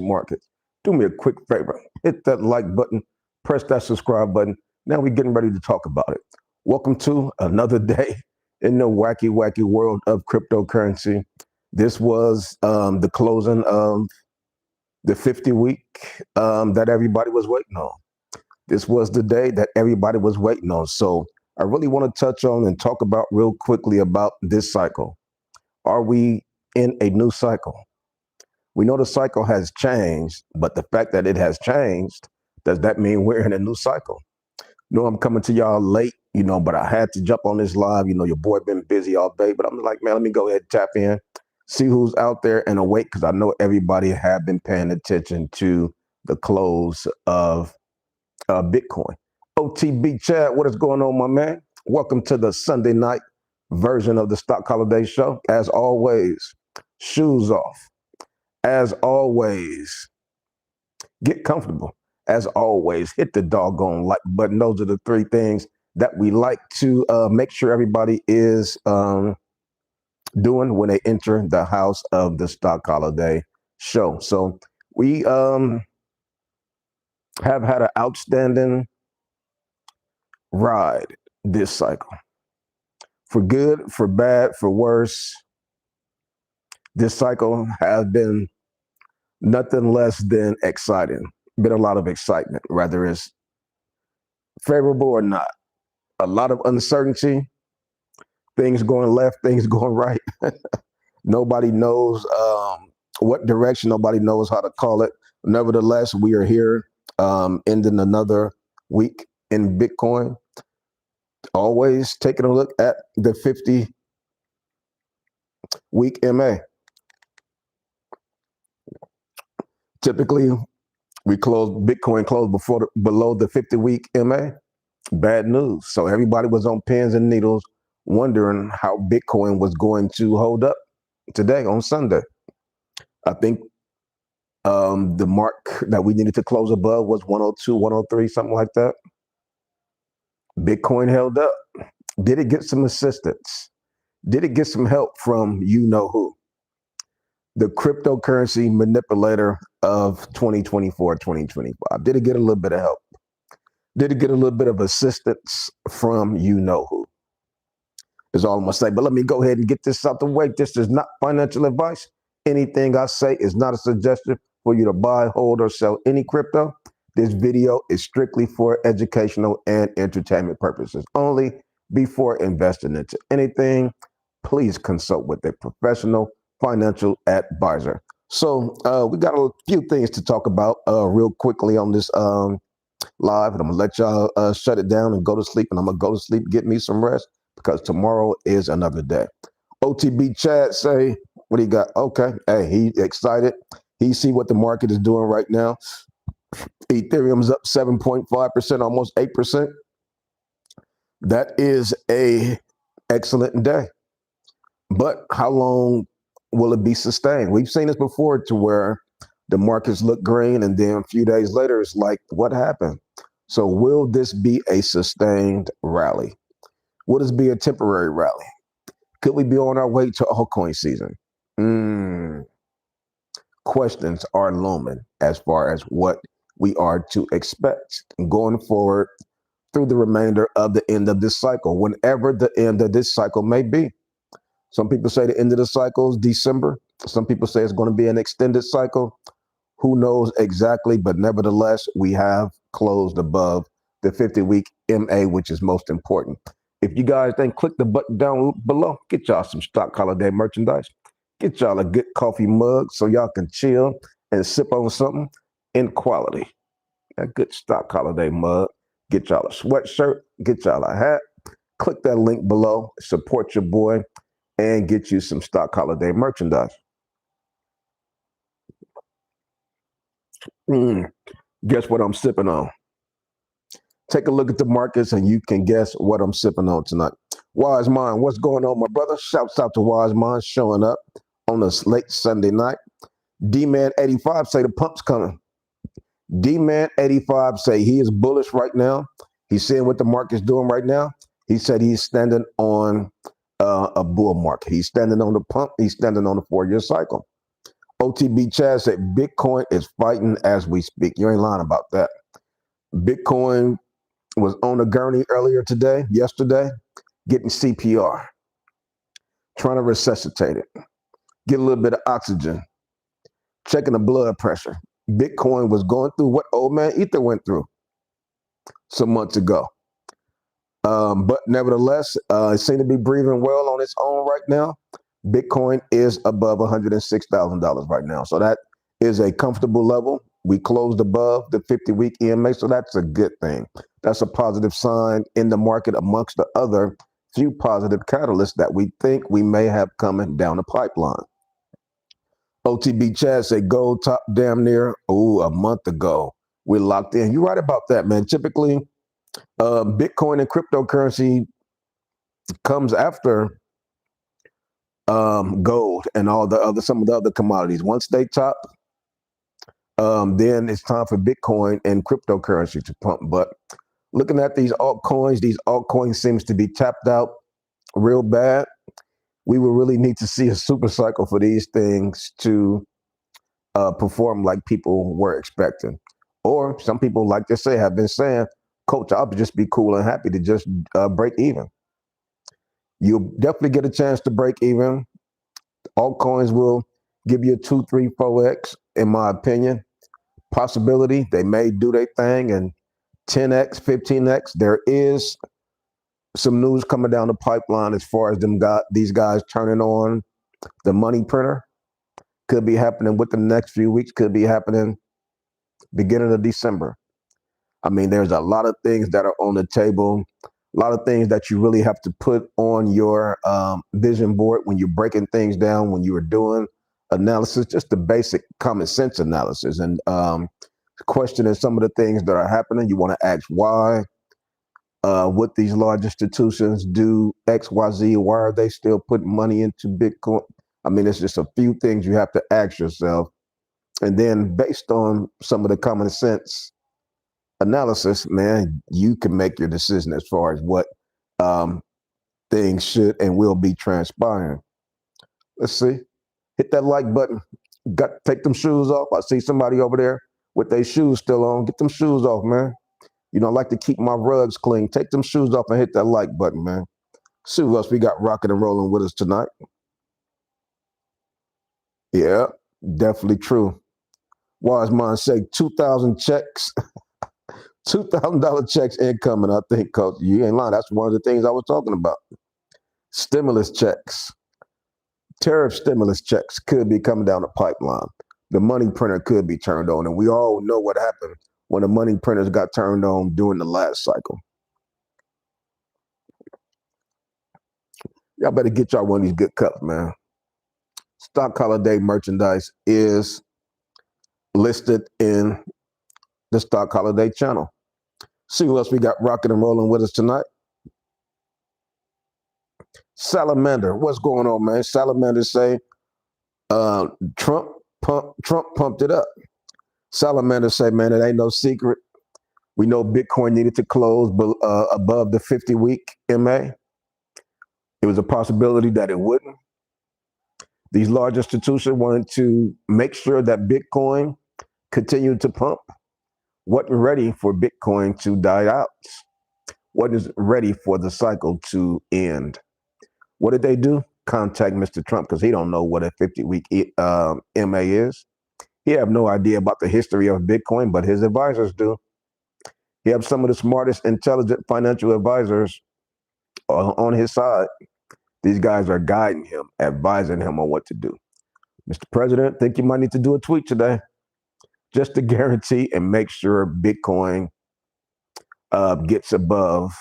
market, do me a quick favor. Hit that like button, press that subscribe button. Now we're getting ready to talk about it. Welcome to another day in the wacky, wacky world of cryptocurrency. This was the closing of the 50 week that everybody was waiting on. This was the day that everybody was waiting on. So I really want to touch on and talk about real quickly about this cycle. Are we in a new cycle? We know the cycle has changed, but the fact that it has changed, does that mean we're in a new cycle? No, I'm coming to y'all late, but I had to jump on this live. Your boy been busy all day, but I'm like, man, let me go ahead and tap in, see who's out there and awake, because I know everybody have been paying attention to the close of Bitcoin. OTB Chad, what is going on, my man? Welcome to the Sunday night version of the Stock Holiday Show. As always, shoes off. As always, get comfortable. As always, hit the doggone like button. Those are the three things that we like to make sure everybody is doing when they enter the house of the Stock Holiday Show. So we have had an outstanding ride this cycle. For good, for bad, for worse, this cycle has been nothing less than exciting. Been a lot of excitement, whether it's favorable or not. A lot of uncertainty, things going left, things going right. Nobody knows what direction, nobody knows how to call it. Nevertheless, we are here ending another week in Bitcoin. Always taking a look at the 50-week MA. Typically, Bitcoin closed below the 50-week MA. Bad news. So everybody was on pins and needles wondering how Bitcoin was going to hold up today on Sunday. I think the mark that we needed to close above was 102, 103, something like that. Bitcoin held up. Did it get some assistance? Did it get some help from you-know-who? The cryptocurrency manipulator of 2024, 2025. Did it get a little bit of help? Did it get a little bit of assistance from you-know-who? Is all I'm going to say. But let me go ahead and get this out the way. This is not financial advice. Anything I say is not a suggestion for you to buy, hold, or sell any crypto. This video is strictly for educational and entertainment purposes only. Before investing into anything, please consult with a professional financial advisor. So we got a few things to talk about real quickly on this live, and I'm gonna let y'all shut it down and go to sleep, and I'm gonna go to sleep, get me some rest, because tomorrow is another day. OTB Chad say, what do you got? Okay, hey, he excited. He see what the market is doing right now. Ethereum's up 7.5%, almost 8%. That is a excellent day. But how long will it be sustained? We've seen this before, to where the markets look green and then a few days later it's like, what happened? So will this be a sustained rally? Will this be a temporary rally? Could we be on our way to altcoin season? Questions are looming as far as what we are to expect going forward through the remainder of the end of this cycle, whenever the end of this cycle may be. Some people say the end of the cycle is December. Some people say it's going to be an extended cycle. Who knows exactly? But nevertheless, we have closed above the 50-week MA, which is most important. If you guys then click the button down below, get y'all some Stock Holiday merchandise. Get y'all a good coffee mug so y'all can chill and sip on something in quality. A good Stock Holiday mug. Get y'all a sweatshirt. Get y'all a hat. Click that link below. Support your boy and get you some Stock Holiday merchandise. Guess what I'm sipping on? Take a look at the markets and you can guess what I'm sipping on tonight. Wise Mind, what's going on, my brother? Shouts out to Wise Mind showing up on this late Sunday night. D-Man 85 say the pump's coming. D-Man 85 say he is bullish right now. He's seeing what the market's doing right now. He said he's standing on a bull market. He's standing on the pump. He's standing on the 4-year cycle. OTB Chad said Bitcoin is fighting as we speak. You ain't lying about that. Bitcoin was on a gurney yesterday, getting CPR, trying to resuscitate it, get a little bit of oxygen, checking the blood pressure. Bitcoin was going through what old man Ether went through some months ago. But nevertheless, it seems to be breathing well on its own right now. Bitcoin is above $106,000 right now. So that is a comfortable level. We closed above the 50-week EMA, so that's a good thing. That's a positive sign in the market amongst the other few positive catalysts that we think we may have coming down the pipeline. OTB Chad said gold top damn near, a month ago. We're locked in. You're right about that, man. Typically, Bitcoin and cryptocurrency comes after gold and some of the other commodities. Once they top, then it's time for Bitcoin and cryptocurrency to pump. But looking at these altcoins seems to be tapped out real bad. We will really need to see a super cycle for these things to perform like people were expecting. Or some people, like they say, have been saying, Coach, I'll just be cool and happy to just break even. You'll definitely get a chance to break even. Altcoins will give you a 2, 3, 4x, in my opinion. Possibility, they may do their thing and 10x, 15x. There is some news coming down the pipeline as far as these guys turning on the money printer. Could be happening within the next few weeks, could be happening beginning of December. I mean, there's a lot of things that are on the table, a lot of things that you really have to put on your vision board when you're breaking things down, when you are doing analysis, just the basic common sense analysis, and questioning some of the things that are happening. You want to ask why. Would these large institutions do X, Y, Z? Why are they still putting money into Bitcoin? I mean, it's just a few things you have to ask yourself. And then based on some of the common sense analysis, man, you can make your decision as far as what things should and will be transpiring. Let's see. Hit that like button. Take them shoes off. I see somebody over there with their shoes still on. Get them shoes off, man. You know, I like to keep my rugs clean. Take them shoes off and hit that like button, man. See who else we got rocking and rolling with us tonight. Yeah, definitely true. Wise mind say 2,000 checks, $2,000 checks incoming. I think, Coach, you ain't lying. That's one of the things I was talking about. Stimulus checks, tariff stimulus checks could be coming down the pipeline. The money printer could be turned on, and we all know what happened when the money printers got turned on during the last cycle. Y'all better get y'all one of these good cups, man. Stock Holiday merchandise is listed in the Stock Holiday channel. See who else we got rocking and rolling with us tonight. Salamander, what's going on, man? Salamander say Trump pumped it up. Salamander say, man, it ain't no secret. We know Bitcoin needed to close above the 50-week MA. It was a possibility that it wouldn't. These large institutions wanted to make sure that Bitcoin continued to pump. Wasn't ready for Bitcoin to die out. Wasn't ready for the cycle to end. What did they do? Contact Mr. Trump, because he don't know what a 50-week MA is. He have no idea about the history of Bitcoin, but his advisors do. He have some of the smartest, intelligent financial advisors on his side. These guys are guiding him, advising him on what to do. Mr. President, think you might need to do a tweet today just to guarantee and make sure Bitcoin gets above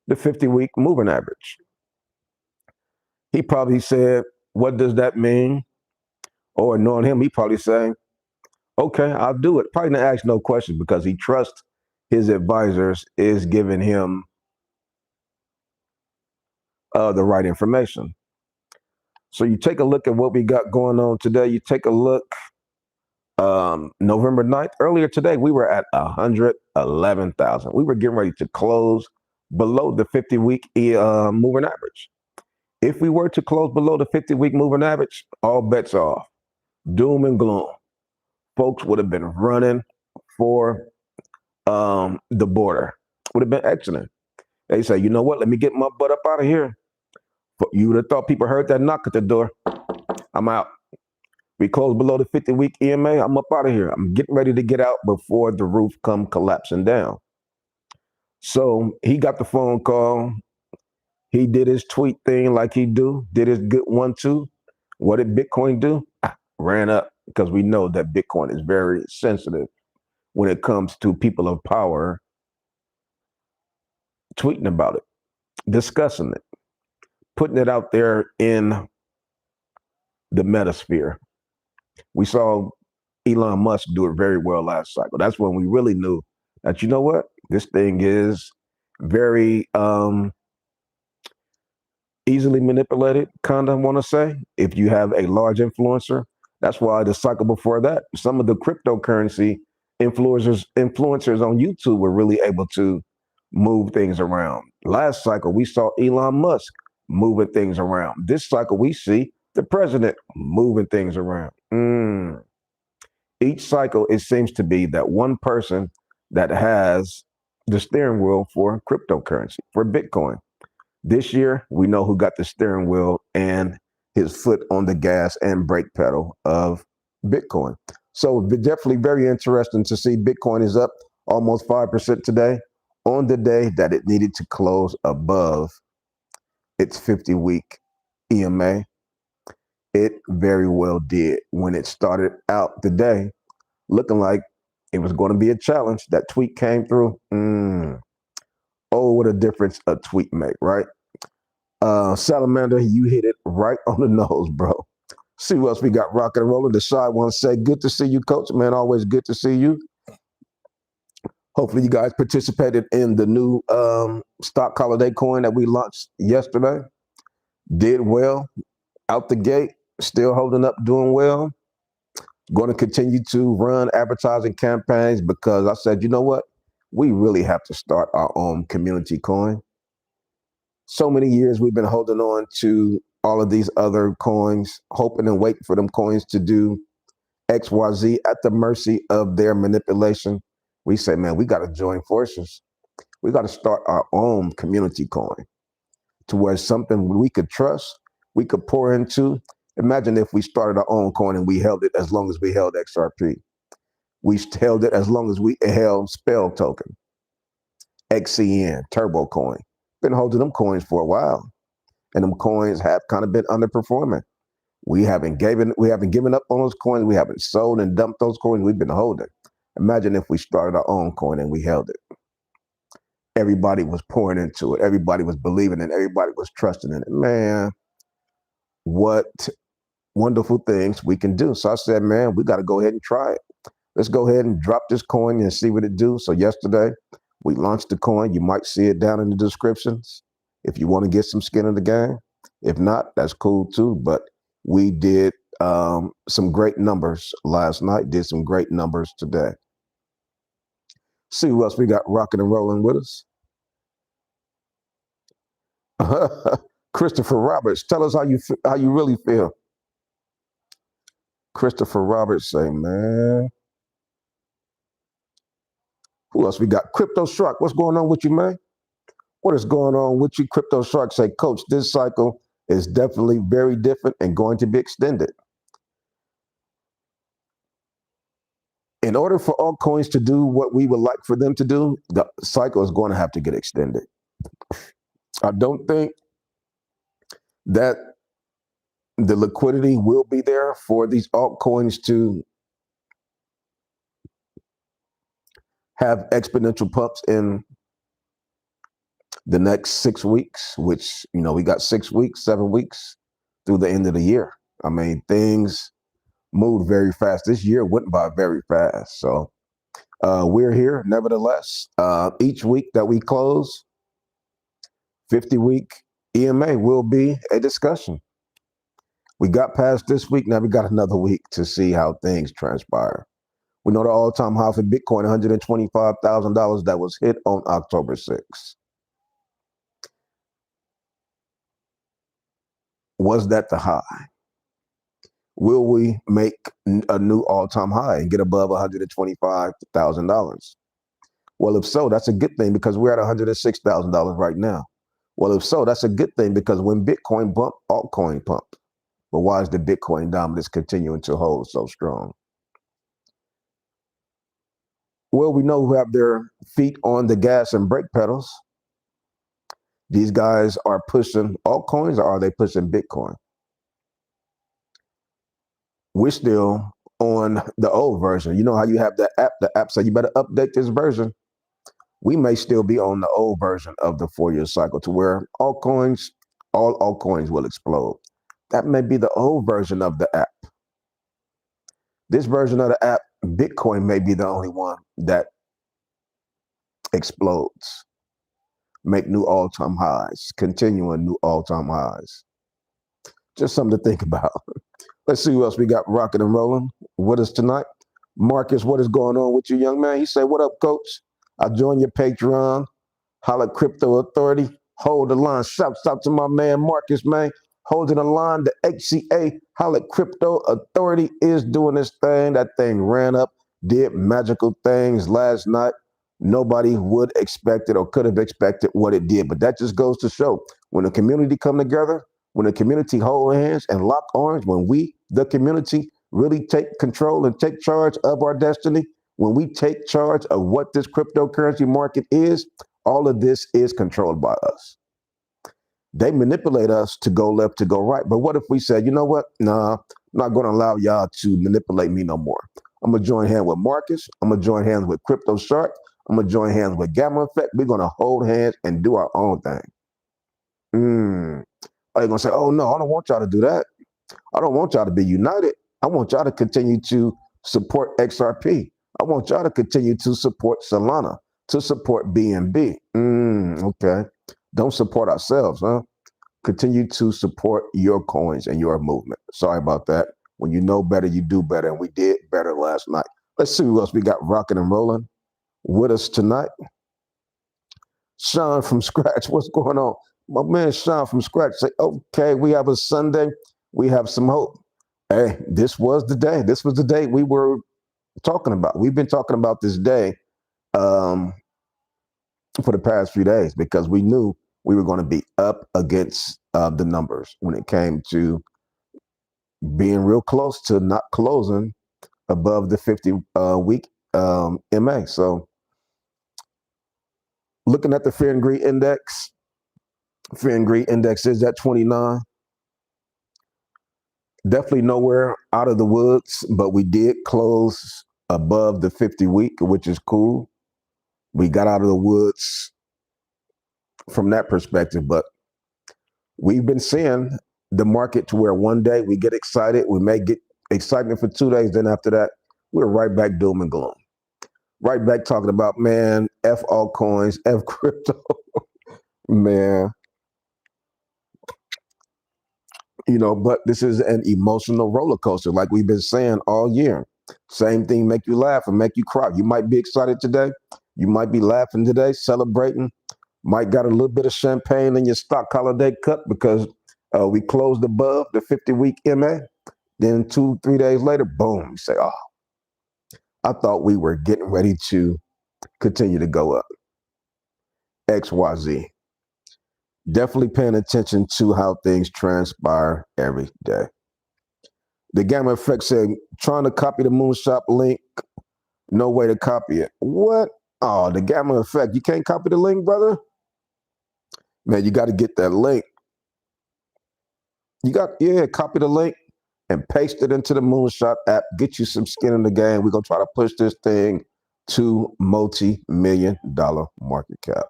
the 50-week moving average. He probably said, what does that mean? Or knowing him, he probably saying, okay, I'll do it. Probably not ask no questions because he trusts his advisors is giving him the right information. So you take a look at what we got going on today. You take a look, November 9th, earlier today, we were at 111,000. We were getting ready to close below the 50-week moving average. If we were to close below the 50-week moving average, all bets are off. Doom and gloom. Folks would have been running for the border. Would have been excellent. They say, you know what? Let me get my butt up out of here. But you would have thought people heard that knock at the door. I'm out. We close below the 50-week EMA. I'm up out of here. I'm getting ready to get out before the roof come collapsing down. So he got the phone call. He did his tweet thing like he do. Did his good 1-2. What did Bitcoin do? Ran up, because we know that Bitcoin is very sensitive when it comes to people of power tweeting about it, discussing it, putting it out there in the metasphere. We saw Elon Musk do it very well last cycle. That's when we really knew that, you know what, this thing is very easily manipulated, kind of want to say, if you have a large influencer. That's why the cycle before that, some of the cryptocurrency influencers on YouTube were really able to move things around. Last cycle, we saw Elon Musk moving things around. This cycle, we see the president moving things around. Each cycle, it seems to be that one person that has the steering wheel for cryptocurrency, for Bitcoin. This year, we know who got the steering wheel and his foot on the gas and brake pedal of Bitcoin. So definitely very interesting to see Bitcoin is up almost 5% today on the day that it needed to close above its 50-week EMA. It very well did. When it started out the day looking like it was going to be a challenge, that tweet came through. Oh, what a difference a tweet make, right? Salamander, you hit it right on the nose, bro. See what else we got rocking and rolling. The side one say, good to see you, coach. Man, always good to see you. Hopefully you guys participated in the new stock holiday coin that we launched yesterday. Did well out the gate, still holding up, doing well. Going to continue to run advertising campaigns because I said, you know what? We really have to start our own community coin. So many years we've been holding on to all of these other coins, hoping and waiting for them coins to do XYZ at the mercy of their manipulation. We say, man, we got to join forces. We got to start our own community coin to where something we could trust, we could pour into. Imagine if we started our own coin and we held it as long as we held XRP. We held it as long as we held Spell Token, XCN, Turbo Coin. Been holding them coins for a while, and them coins have kind of been underperforming. We haven't given up on those coins. We haven't sold and dumped those coins. We've been holding. Imagine if we started our own coin and we held it. Everybody was pouring into it. Everybody was believing in it. Everybody was trusting in it. Man, what wonderful things we can do. So I said, man, we got to go ahead and try it. Let's go ahead and drop this coin and see what it do. So yesterday, we launched the coin. You might see it down in the descriptions if you want to get some skin in the game. If not, that's cool too. But we did some great numbers last night, did some great numbers today. See who else we got rocking and rolling with us. Christopher Roberts, tell us how you really feel. Christopher Roberts say, man. Who else we got? Crypto Shark, what's going on with you, man? What is going on with you? Crypto Shark say, coach, this cycle is definitely very different and going to be extended. In order for altcoins to do what we would like for them to do, the cycle is going to have to get extended. I don't think that the liquidity will be there for these altcoins to have exponential pumps in the next 6 weeks, which, you know, we got 6 weeks, 7 weeks through the end of the year. I mean, things moved very fast. This year went by very fast. So we're here, nevertheless. Each week that we close, 50-week EMA will be a discussion. We got past this week. Now we got another week to see how things transpire. We know the all-time high for Bitcoin, $125,000 that was hit on October 6th. Was that the high? Will we make a new all-time high and get above $125,000? Well, if so, that's a good thing because we're at $106,000 right now. Well, if so, that's a good thing because when Bitcoin bumped, altcoin pumped. But why is the Bitcoin dominance continuing to hold so strong? Well, we know who have their feet on the gas and brake pedals. These guys are pushing altcoins, or are they pushing Bitcoin? We're still on the old version. You know how you have the app said you better update this version. We may still be on the old version of the 4-year cycle to where all altcoins will explode. That may be the old version of the app. This version of the app, Bitcoin may be the only one that explodes, make new all-time highs, continuing new all-time highs. Just something to think about. Let's see who else we got rocking and rolling with us tonight. Marcus, what is going on with you, young man? He said, what up, coach? I joined your Patreon. Holla Crypto Authority. Hold the line. Shouts out to my man Marcus, man. Holding the line. The HCA Holla Crypto Authority is doing this thing. That thing ran up, did magical things last night. Nobody would expect it or could have expected what it did. But that just goes to show when the community come together, when the community hold hands and lock arms, when we, the community, really take control and take charge of our destiny, when we take charge of what this cryptocurrency market is, all of this is controlled by us. They manipulate us to go left, to go right. But what if we said, you know what? Nah, I'm not going to allow y'all to manipulate me no more. I'm going to join hands with Marcus. I'm going to join hands with Crypto Shark. I'm going to join hands with Gamma Effect. We're going to hold hands and do our own thing. Are they going to say, oh, no, I don't want y'all to do that. I don't want y'all to be united. I want y'all to continue to support XRP. I want y'all to continue to support Solana, to support BNB. Okay. Don't support ourselves, huh? Continue to support your coins and your movement. Sorry about that. When you know better, you do better. And we did better last night. Let's see who else we got rocking and rolling with us tonight. Sean from Scratch, what's going on? My man Sean from Scratch say, okay, we have a Sunday. We have some hope. Hey, this was the day. This was the day we were talking about. We've been talking about this day for the past few days because we knew we were going to be up against the numbers when it came to being real close to not closing above the 50-week MA. So looking at the Fear and Greed Index, Fear and Greed Index is at 29. Definitely nowhere out of the woods, but we did close above the 50-week, which is cool. We got out of the woods from that perspective, but we've been seeing the market to where one day we get excited, we may get excitement for 2 days, then after that, we're right back doom and gloom. Right back talking about, man, F altcoins, F crypto, man. You know, but this is an emotional roller coaster, like we've been saying all year. Same thing make you laugh and make you cry. You might be excited today. You might be laughing today, celebrating. Might got a little bit of champagne in your stock holiday cup because we closed above the 50-week MA. Then 2-3 days later, boom, you say, oh, I thought we were getting ready to continue to go up. XYZ. Definitely paying attention to how things transpire every day. The Gamma Effect said, trying to copy the Moonshot link, no way to copy it. What? Oh, the Gamma Effect. You can't copy the link, brother? Man, you got to get that link. Copy the link and paste it into the Moonshot app. Get you some skin in the game. We're going to try to push this thing to multi-million-dollar market cap.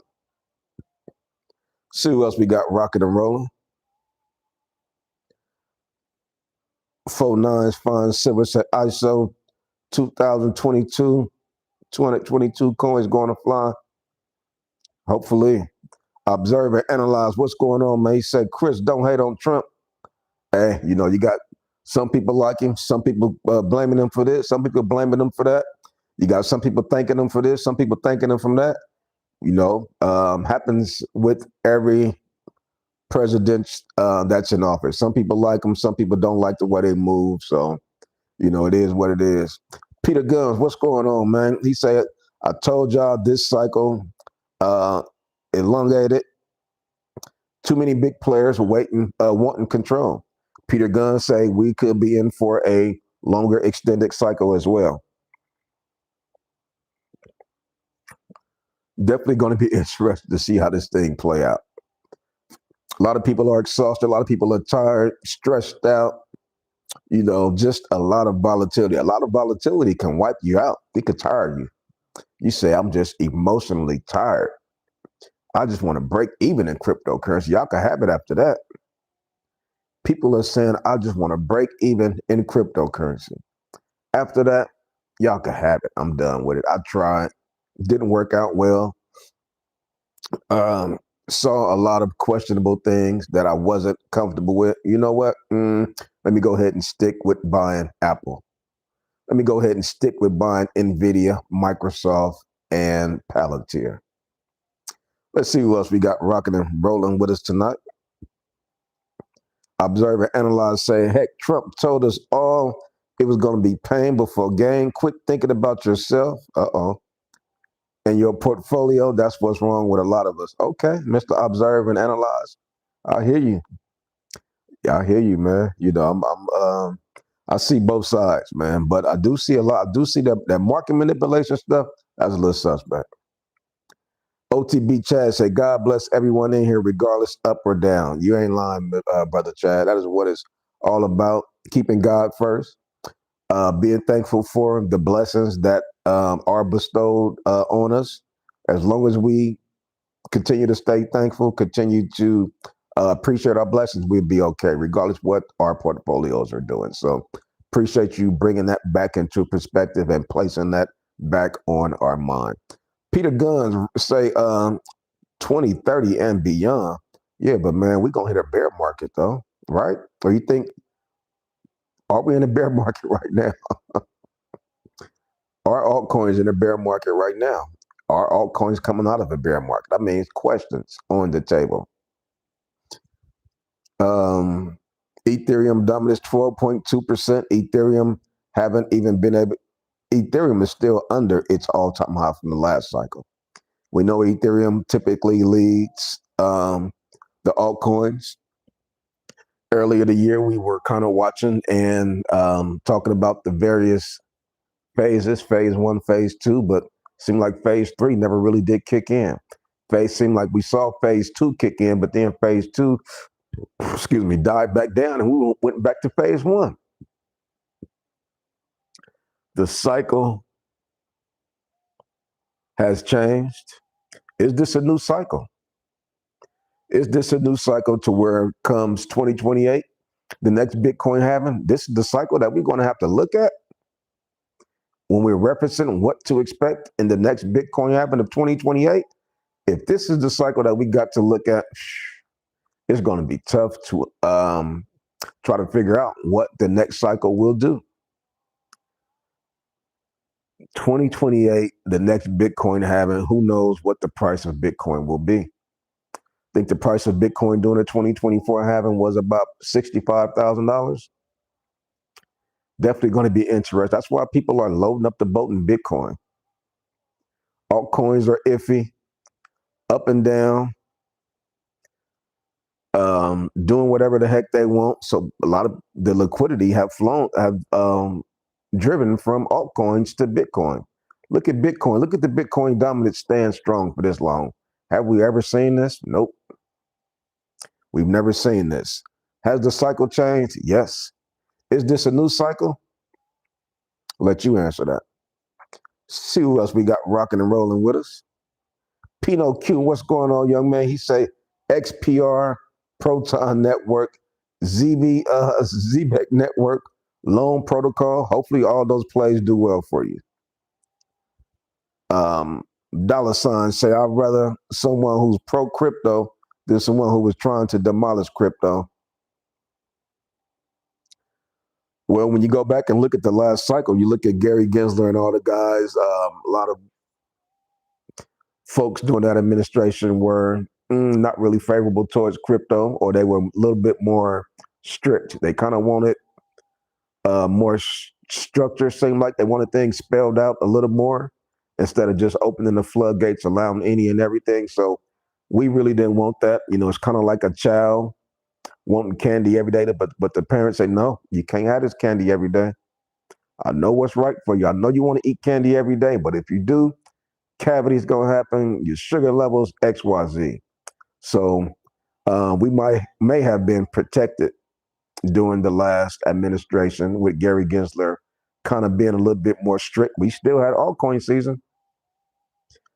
See who else we got rocking and rolling. 49s fine silver said ISO 2022, 222 coins going to fly. Hopefully. Observe and analyze what's going on, man. He said, Chris, don't hate on Trump. Hey, you know, you got some people like him, some people blaming him for this, some people blaming him for that. You got some people thanking him for this, some people thanking him from that. You know, happens with every president that's in office. Some people like them, some people don't like the way they move. So, it is what it is. Peter Guns, what's going on, man? He said, I told y'all this cycle uh, elongated. Too many big players waiting, wanting control. Peter Guns say we could be in for a longer extended cycle as well. Definitely going to be interested to see how this thing play out. A lot of people are exhausted. A lot of people are tired, stressed out. Just a lot of volatility. A lot of volatility can wipe you out. It could tire you. You say, I'm just emotionally tired. I just want to break even in cryptocurrency. Y'all can have it after that. People are saying, I just want to break even in cryptocurrency. After that, y'all can have it. I'm done with it. I tried. Didn't work out well. Saw a lot of questionable things that I wasn't comfortable with. You know what? Let me go ahead and stick with buying Apple. Let me go ahead and stick with buying NVIDIA, Microsoft, and Palantir. Let's see who else we got rocking and rolling with us tonight. Observe and analyze, say, heck, Trump told us all it was going to be pain before gain. Quit thinking about yourself. And your portfolio, that's what's wrong with a lot of us. Okay, Mr. Observe and Analyze. I hear you. Yeah, I hear you, man. I see both sides, man. But I do see a lot. I do see that market manipulation stuff. That's a little suspect. OTB Chad say, God bless everyone in here, regardless up or down. You ain't lying, Brother Chad. That is what it's all about. Keeping God first. Being thankful for the blessings that are bestowed on us. As long as we continue to stay thankful, continue to appreciate our blessings, we'll be okay, regardless what our portfolios are doing. So appreciate you bringing that back into perspective and placing that back on our mind. Peter Guns say 2030 and beyond. Yeah, but man, we're going to hit a bear market though, right? Or you think, are we in a bear market right now? Are altcoins in a bear market right now? Are altcoins coming out of a bear market? That means questions on the table. Ethereum dominance 12.2%. Ethereum haven't even been able. Ethereum is still under its all-time high from the last cycle. We know Ethereum typically leads the altcoins. Earlier the year, we were kind of watching and talking about the various phases, phase 1, phase 2, but seemed like phase 3 never really did kick in. Seemed like we saw phase 2 kick in, but then phase 2, died back down and we went back to phase 1. The cycle has changed. Is this a new cycle? Is this a new cycle to where comes 2028, the next Bitcoin halving? This is the cycle that we're going to have to look at when we're referencing what to expect in the next Bitcoin halving of 2028. If this is the cycle that we got to look at, it's going to be tough to try to figure out what the next cycle will do. 2028, the next Bitcoin halving, who knows what the price of Bitcoin will be. I think the price of Bitcoin during the 2024 halving was about $65,000. Definitely going to be interesting. That's why people are loading up the boat in Bitcoin. Altcoins are iffy, up and down, doing whatever the heck they want. So a lot of the liquidity have driven from altcoins to Bitcoin. Look at Bitcoin. Look at the Bitcoin dominance stand strong for this long. Have we ever seen this? Nope. We've never seen this. Has the cycle changed? Yes. Is this a new cycle? I'll let you answer that. See who else we got rocking and rolling with us. Pinot Q, what's going on, young man? He say XPR, Proton Network, ZBEC Network, Loan Protocol. Hopefully all those plays do well for you. Dollar sign say, I'd rather someone who's pro crypto than someone who was trying to demolish crypto. Well, when you go back and look at the last cycle, you look at Gary Gensler and all the guys, a lot of folks during that administration were not really favorable towards crypto, or they were a little bit more strict. They kind of wanted more structure. Seemed like they wanted things spelled out a little more instead of just opening the floodgates, allowing any and everything. So we really didn't want that. It's kind of like a child wanting candy every day, but the parents say, no, you can't have this candy every day. I know what's right for you. I know you want to eat candy every day, but if you do, cavities gonna happen. Your sugar levels XYZ. So we may have been protected during the last administration with Gary Gensler kind of being a little bit more strict. We still had altcoin season.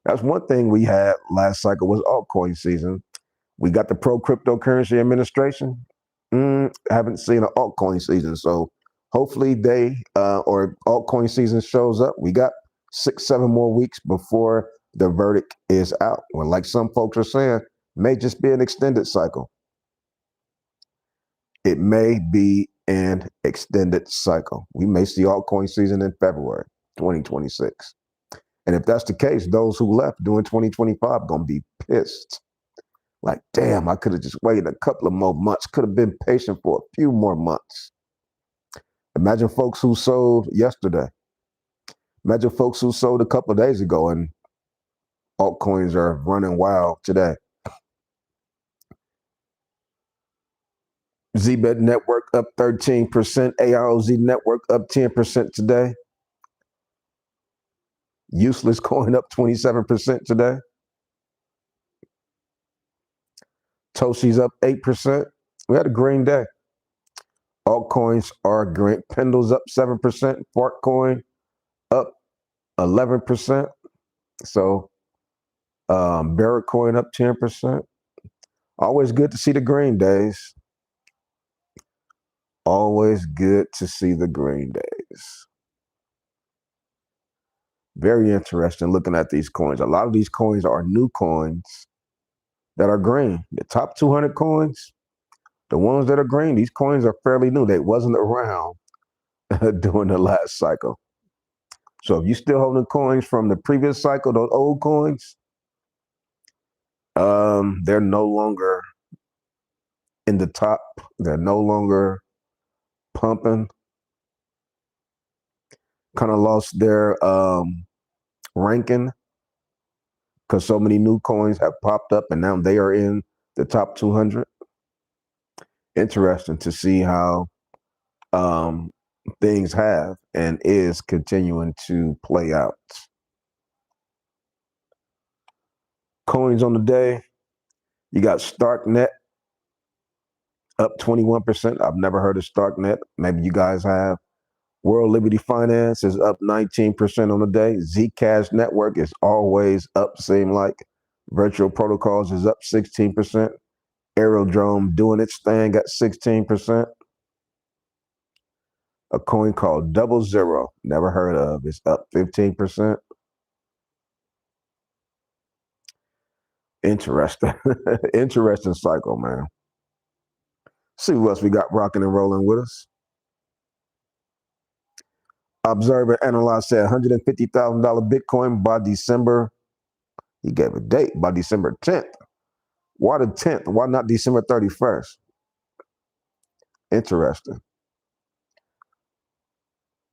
That's one thing we had last cycle was altcoin season. We got the pro cryptocurrency administration. Haven't seen an altcoin season. So hopefully they or altcoin season shows up. We got 6-7 more weeks before the verdict is out. Well, like some folks are saying, may just be an extended cycle. It may be an extended cycle. We may see altcoin season in February 2026. And if that's the case, those who left during 2025 going to be pissed. Like, damn, I could have just waited a couple of more months. Could have been patient for a few more months. Imagine folks who sold yesterday. Imagine folks who sold a couple of days ago, and altcoins are running wild today. ZBet Network up 13%. AROZ Network up 10% today. Useless Coin up 27% today. Toshi's up 8%. We had a green day. Altcoins are green. Pendle's up 7%. Fartcoin up 11%. So Barracoin up 10%. Always good to see the green days. Always good to see the green days. Very interesting looking at these coins. A lot of these coins are new coins that are green. The top 200 coins, the ones that are green, these coins are fairly new. They wasn't around during the last cycle. So if you still holding coins from the previous cycle, those old coins, they're no longer in the top. They're no longer pumping. Kind of lost their ranking because so many new coins have popped up and now they are in the top 200. Interesting to see how things have and is continuing to play out. Coins on the day, you got StarkNet up 21%. I've never heard of StarkNet. Maybe you guys have. World Liberty Finance is up 19% on the day. Zcash Network is always up, seem like. Virtual Protocols is up 16%. Aerodrome doing its thing at 16%. A coin called Double Zero, never heard of, is up 15%. Interesting. Interesting cycle, man. See what else we got rocking and rolling with us. Observer Analyze said $150,000 Bitcoin by December. He gave a date by December 10th. Why the 10th? Why not December 31st? Interesting.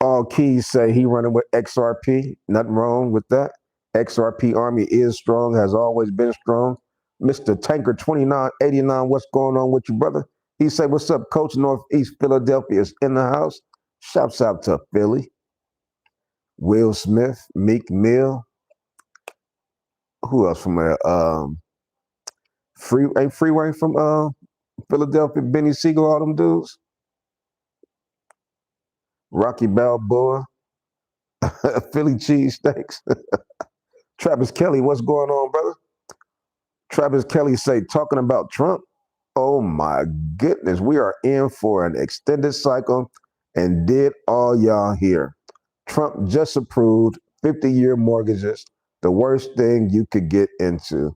All keys say he running with XRP. Nothing wrong with that. XRP Army is strong, has always been strong. Mr. Tanker 2989, what's going on with you, brother? He said, what's up, Coach? Northeast Philadelphia is in the house. Shouts out to Philly. Will Smith, Meek Mill. Who else from there? Freeway from Philadelphia, Benny Siegel, all them dudes. Rocky Balboa, Philly cheesesteaks. Travis Kelly, what's going on, brother? Travis Kelly say, talking about Trump. Oh my goodness, we are in for an extended cycle. And did all y'all hear? Trump just approved 50-year mortgages, the worst thing you could get into.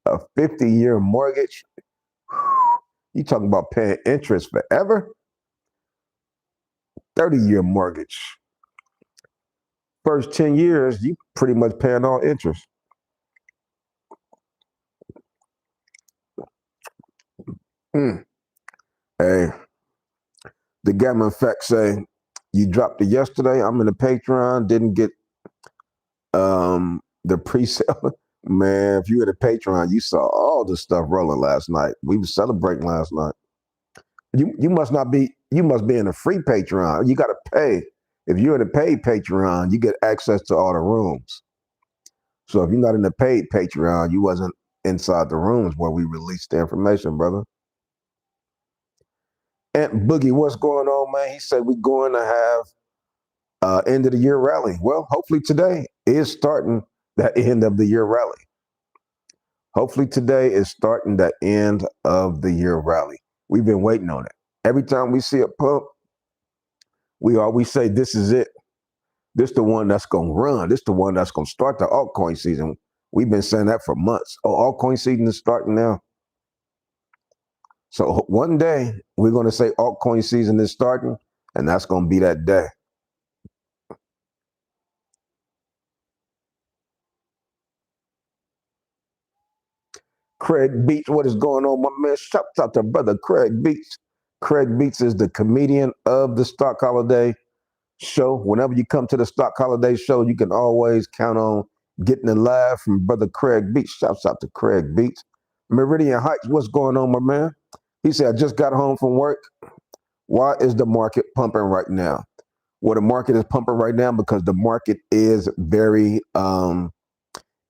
A 50-year mortgage? You talking about paying interest forever? 30-year mortgage. First 10 years, you pretty much paying all interest. Mm. Hey, the gamma effect say you dropped it yesterday. I'm in the Patreon. Didn't get the pre-sale. Man, if you had a Patreon, you saw all the stuff rolling last night. We were celebrating last night. You must not be. You must be in a free Patreon. You got to pay. If you're in a paid Patreon, you get access to all the rooms. So if you're not in the paid Patreon, you wasn't inside the rooms where we released the information, brother. And Boogie, what's going on, man? He said we're going to have end of the year rally. Well, hopefully today is starting that end of the year rally. Hopefully today is starting the end of the year rally. We've been waiting on it. Every time we see a pump, we always say this is it. This the one that's gonna run. This the one that's gonna start the altcoin season. We've been saying that for months. Oh, altcoin season is starting now. So one day we're gonna say altcoin season is starting, and that's gonna be that day. Craig Beats, what is going on, my man? Shout out to brother Craig Beats. Craig Beats is the comedian of the Stock Holiday Show. Whenever you come to the Stock Holiday Show, you can always count on getting a laugh from brother Craig Beats. Shouts out to Craig Beats. Meridian Heights, what's going on, my man? He said, I just got home from work. Why is the market pumping right now? Well, the market is pumping right now because the market is very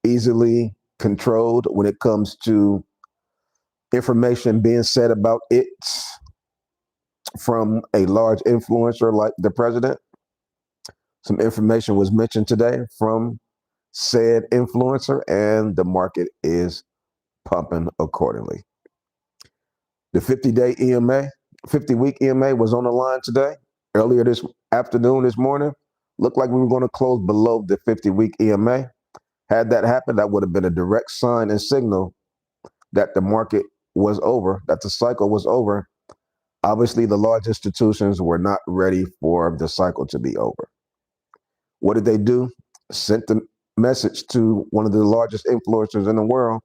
easily controlled when it comes to information being said about it from a large influencer like the president. Some information was mentioned today from said influencer, and the market is pumping accordingly. The 50-day EMA, 50-week EMA was on the line today. Earlier this afternoon, this morning, looked like we were going to close below the 50-week EMA. Had that happened, that would have been a direct sign and signal that the market was over, that the cycle was over. Obviously, the large institutions were not ready for the cycle to be over. What did they do? Sent the message to one of the largest influencers in the world,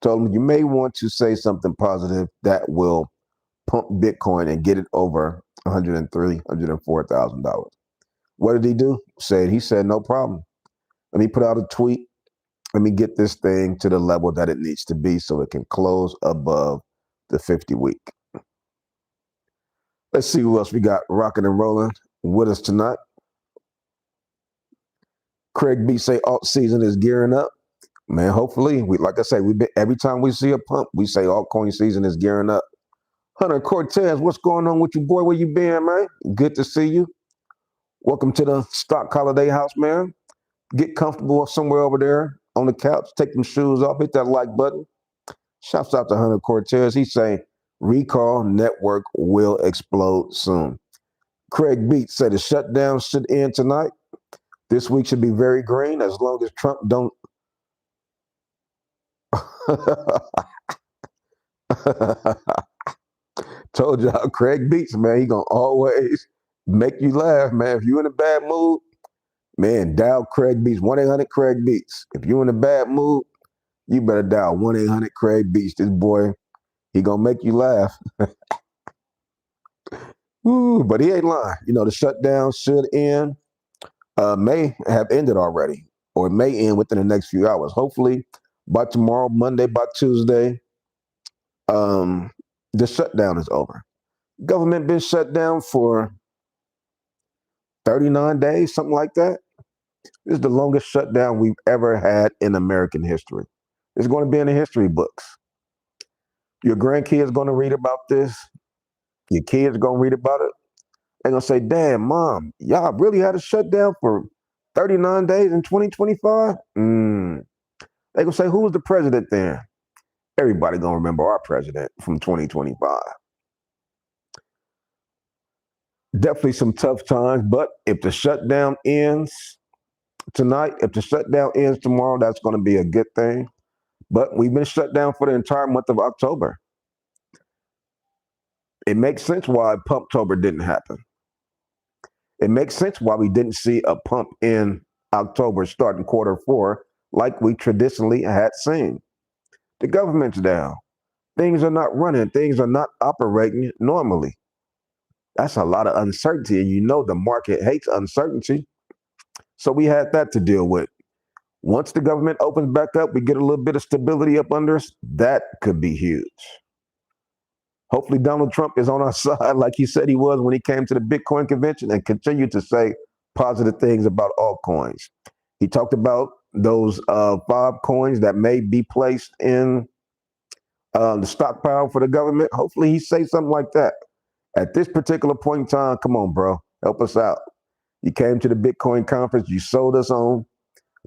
told them you may want to say something positive that will pump Bitcoin and get it over $103,000, $104,000. What did he do? He said, no problem. Let me put out a tweet. Let me get this thing to the level that it needs to be so it can close above the 50-week. Let's see who else we got rocking and rolling with us tonight. Craig B say alt season is gearing up. Man, hopefully, like I say, every time we see a pump, we say altcoin season is gearing up. Hunter Cortez, what's going on with you, boy? Where you been, man? Good to see you. Welcome to the Stock Holiday House, man. Get comfortable somewhere over there on the couch. Take them shoes off. Hit that like button. Shouts out to Hunter Cortez. He's saying recall network will explode soon. Craig Beats said the shutdown should end tonight. This week should be very green as long as Trump don't. Told y'all, Craig Beats, man, he gonna always make you laugh, man. If you in a bad mood, man, dial Craig Beats, 1-800-CRAIG Beats. If you in a bad mood, you better dial 1-800-CRAIG Beats. This boy, he gonna make you laugh. Ooh, but he ain't lying. You know, the shutdown should end, may have ended already, or it may end within the next few hours. Hopefully by tomorrow, Monday, by Tuesday, the shutdown is over. Government been shut down for 39 days, something like that. This is the longest shutdown we've ever had in American history. It's going to be in the history books. Your grandkids going to read about this. Your kids going to read about it. They're going to say, damn, mom, y'all really had a shutdown for 39 days in 2025? They're going to say, who was the president then? Everybody going to remember our president from 2025. Definitely some tough times, but if the shutdown ends tonight, if the shutdown ends tomorrow, that's going to be a good thing. But we've been shut down for the entire month of October. It makes sense why Pumptober didn't happen. It makes sense why we didn't see a pump in October starting quarter 4 like we traditionally had seen. The government's down. Things are not running. Things are not operating normally. That's a lot of uncertainty. And you know the market hates uncertainty. So we had that to deal with. Once the government opens back up, we get a little bit of stability up under us. That could be huge. Hopefully Donald Trump is on our side like he said he was when he came to the Bitcoin convention and continued to say positive things about altcoins. He talked about those 5 coins that may be placed in the stockpile for the government. Hopefully he says something like that. At this particular point in time, come on, bro, help us out. You came to the Bitcoin conference, you sold us on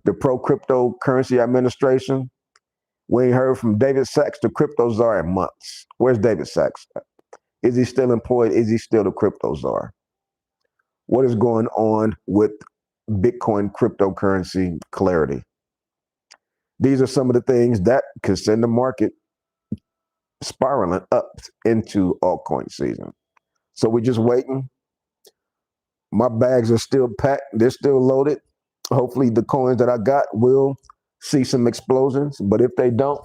the pro cryptocurrency administration. We ain't heard from David Sachs, the crypto czar, in months. Where's David Sachs? Is he still employed? Is he still the crypto czar? What is going on with Bitcoin cryptocurrency clarity? These are some of the things that could send the market spiraling up into altcoin season. So we're just waiting. My bags are still packed. They're still loaded. Hopefully the coins that I got will see some explosions. But if they don't,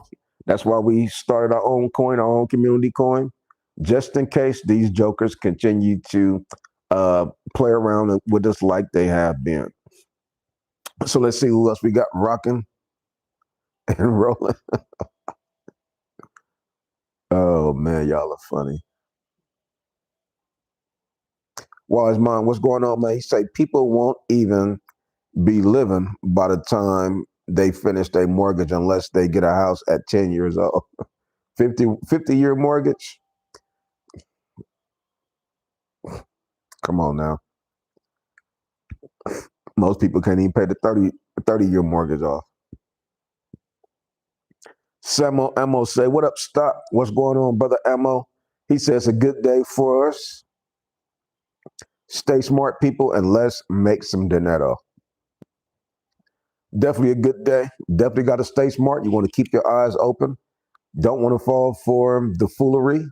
that's why we started our own coin, our own community coin, just in case these jokers continue to play around with us like they have been. So let's see who else we got rocking and rolling. Oh man, y'all are funny. Wise mind, what's going on, man? He say people won't even be living by the time they finish their mortgage unless they get a house at 10 years old. 50-year mortgage? Come on now. Most people can't even pay the 30-year mortgage off. Samo Amo say, what up, stop? What's going on, brother Amo? He says, a good day for us. Stay smart, people, and let's make some dinero. Definitely a good day. Definitely got to stay smart. You want to keep your eyes open. Don't want to fall for the foolery.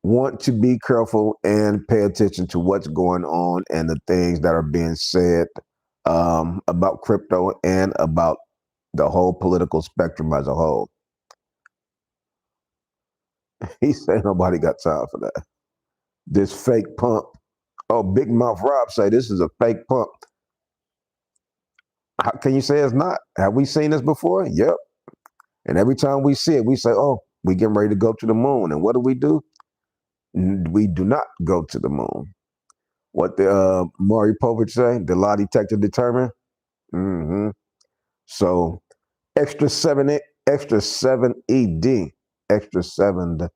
Want to be careful and pay attention to what's going on and the things that are being said about crypto and about the whole political spectrum as a whole. He said nobody got time for that. This fake pump. Oh, Big Mouth Rob say this is a fake pump. How can you say it's not? Have we seen this before? Yep. And every time we see it, we say, oh, we getting ready to go to the moon. And what do? We do not go to the moon. What the Maury Povich say? The lie detector determined. Mm-hmm. So extra 7 ED, extra 7.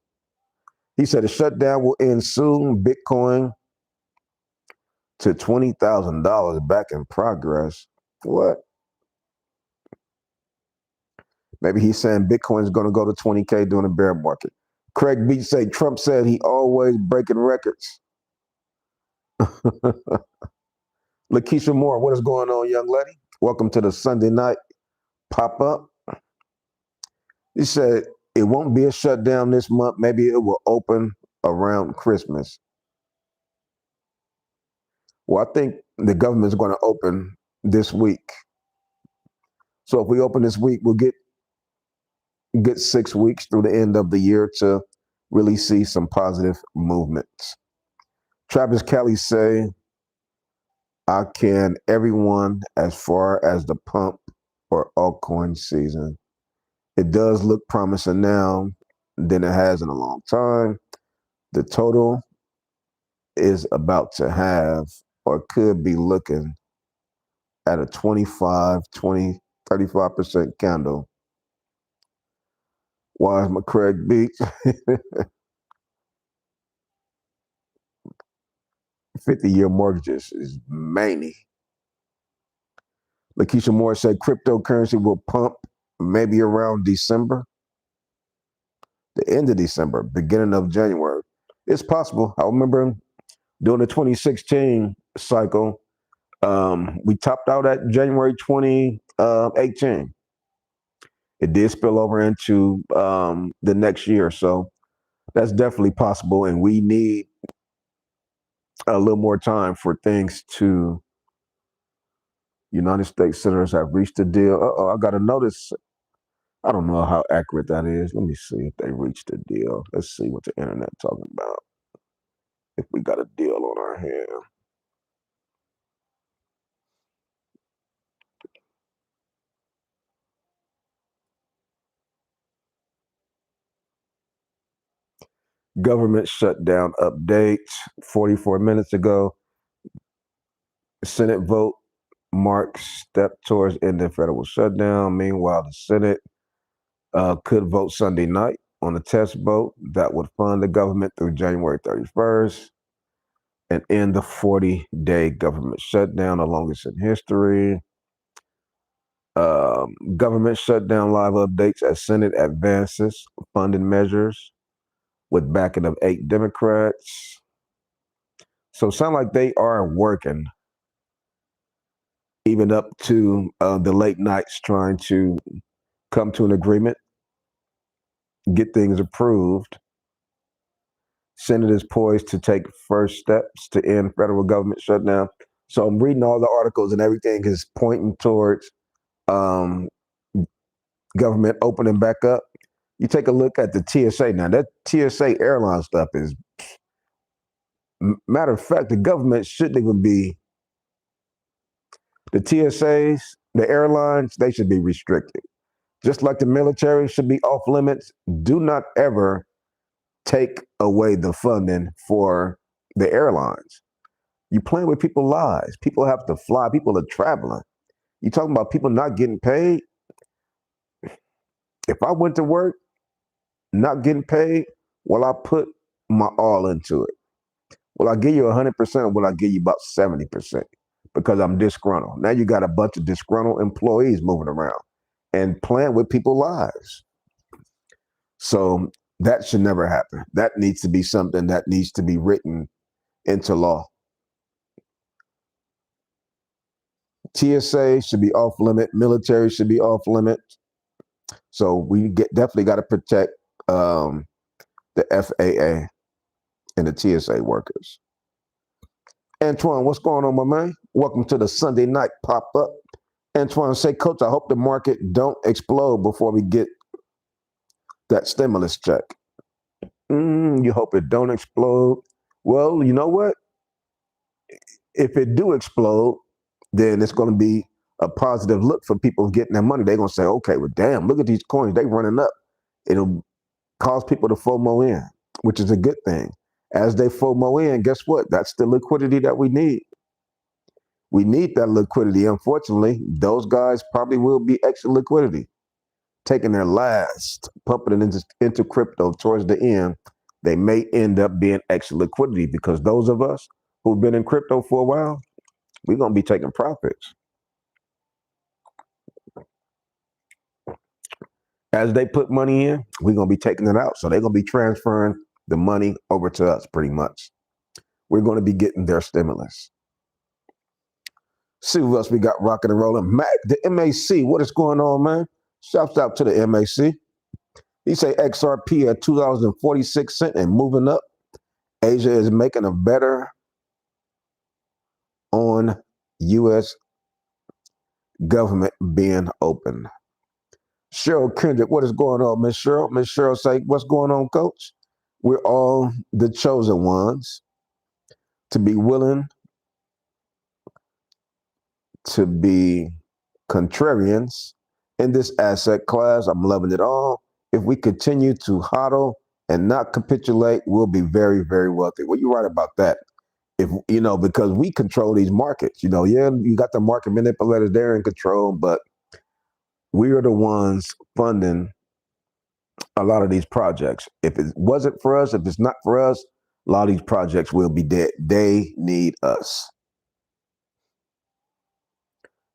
He said the shutdown will end soon. Bitcoin to $20,000 back in progress. What? Maybe he's saying Bitcoin is going to go to 20K during the bear market. Craig Beach say Trump said he always breaking records. Lakeisha Moore, what is going on, young lady? Welcome to the Sunday night pop-up. He said it won't be a shutdown this month. Maybe it will open around Christmas. Well, I think the government is going to open this week. So if we open this week, we'll get 6 weeks through the end of the year to really see some positive movements. Travis Kelly say, I can everyone as far as the pump or altcoin season. It does look promising now than it has in a long time. The total is about to have or could be looking at a 25, 20, 35% candle. Why is my Craig Beach? 50-year mortgages is many. Lakeisha Moore said cryptocurrency will pump maybe around December, the end of December, beginning of January. It's possible. I remember during the 2016 cycle, we topped out at January 2018. It did spill over into the next year. So that's definitely possible. And we need a little more time for things to. United States senators have reached a deal. I got a notice. I don't know how accurate that is. Let me see if they reached a deal. Let's see what the internet talking about. If we got a deal on our hand. Government shutdown updates 44 minutes ago. Senate vote marks step towards ending federal shutdown. Meanwhile, the Senate could vote Sunday night on a test vote that would fund the government through January 31st and end the 40-day government shutdown, the longest in history. Government shutdown live updates as Senate advances funding measures with backing of 8 Democrats. So sound like they are working even up to the late nights trying to come to an agreement, get things approved. Senate is poised to take first steps to end federal government shutdown. So I'm reading all the articles and everything is pointing towards um, government opening back up. You take a look at the TSA now. That TSA airline stuff is, matter of fact, the government shouldn't even be. The TSAs, the airlines, they should be restricted. Just like the military should be off limits. Do not ever take away the funding for the airlines. You playing with people's lives. People have to fly. People are traveling. You talking about people not getting paid? If I went to work not getting paid, well, I put my all into it. Will I give you 100% or will I give you about 70%? Because I'm disgruntled. Now you got a bunch of disgruntled employees moving around and playing with people's lives. So that should never happen. That needs to be something that needs to be written into law. TSA should be off limit. Military should be off limit. So we definitely got to protect the FAA and the TSA workers. Antoine, what's going on, my man? Welcome to the Sunday night pop up. Antoine, say, Coach, I hope the market don't explode before we get that stimulus check. You hope it don't explode. Well, you know what? If it do explode, then it's going to be a positive look for people getting their money. They're going to say, okay, well, damn, look at these coins. They running up. It'll cause people to FOMO in, which is a good thing. As they FOMO in, guess what? That's the liquidity that we need. We need that liquidity. Unfortunately, those guys probably will be extra liquidity, taking their last, pumping it into crypto towards the end. They may end up being extra liquidity because those of us who've been in crypto for a while, we're going to be taking profits. As they put money in, we're going to be taking it out. So they're going to be transferring the money over to us pretty much. We're going to be getting their stimulus. See what else we got rocking and rolling. Mac, the MAC, what is going on, man? Shouts out to the MAC. He say XRP at $2.46 and moving up. Asia is making a better on U.S. government being open. Cheryl Kendrick, what is going on, Miss Cheryl? Miss Cheryl say, what's going on, Coach? We're all the chosen ones to be willing to be contrarians in this asset class. I'm loving it all. If we continue to hodl and not capitulate, we'll be very, very wealthy. Well, you're right about that. If you know, because we control these markets, you got the market manipulators there in control, but we are the ones funding a lot of these projects. If it wasn't for us, if it's not for us, a lot of these projects will be dead. They need us.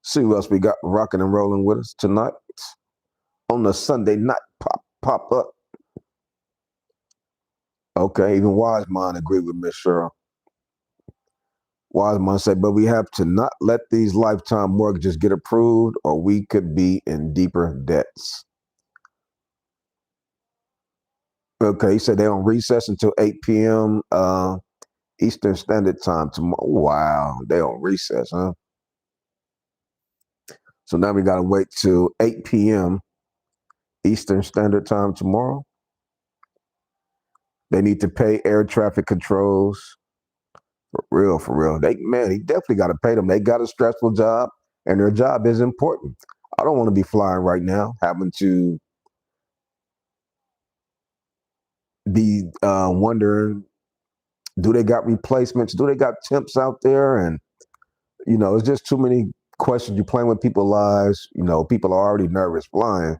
See what else we got rocking and rolling with us tonight on the Sunday night pop up. Okay, even Wise Mind agree with Miss Cheryl. Wise Mind said, but we have to not let these lifetime mortgages get approved or we could be in deeper debts. Okay, he said they're on recess until 8 p.m. Eastern Standard Time tomorrow. Wow, they're on recess, huh? So now we got to wait till 8 p.m. Eastern Standard Time tomorrow. They need to pay air traffic controls. For real, for real. He definitely got to pay them. They got a stressful job, and their job is important. I don't want to be flying right now, having to be wondering, do they got replacements? Do they got temps out there? And it's just too many questions. You're playing with people's lives. People are already nervous flying.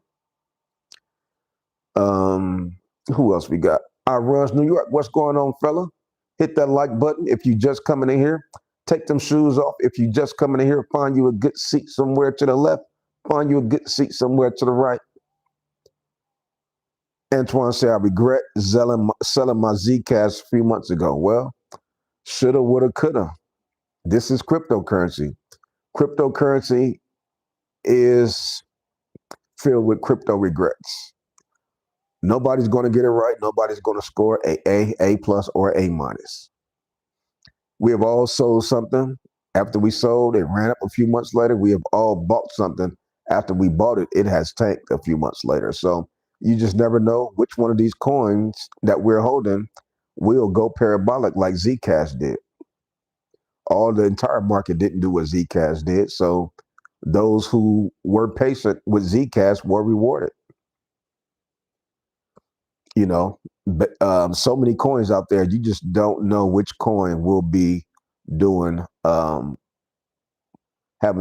Who else we got? Our Runs New York. What's going on, fella? Hit that like button if you just coming in here. Take them shoes off. If you just coming in here, find you a good seat somewhere to the left. Find you a good seat somewhere to the right. Antoine said, I regret selling my Zcash a few months ago. Well, shoulda, woulda, coulda. This is cryptocurrency. Cryptocurrency is filled with crypto regrets. Nobody's going to get it right. Nobody's going to score A plus, or A minus. We have all sold something. After we sold, it ran up a few months later. We have all bought something. After we bought it, it has tanked a few months later. So you just never know which one of these coins that we're holding will go parabolic like Zcash did. The entire market didn't do what Zcash did. So those who were patient with Zcash were rewarded. But so many coins out there, you just don't know which coin will be doing having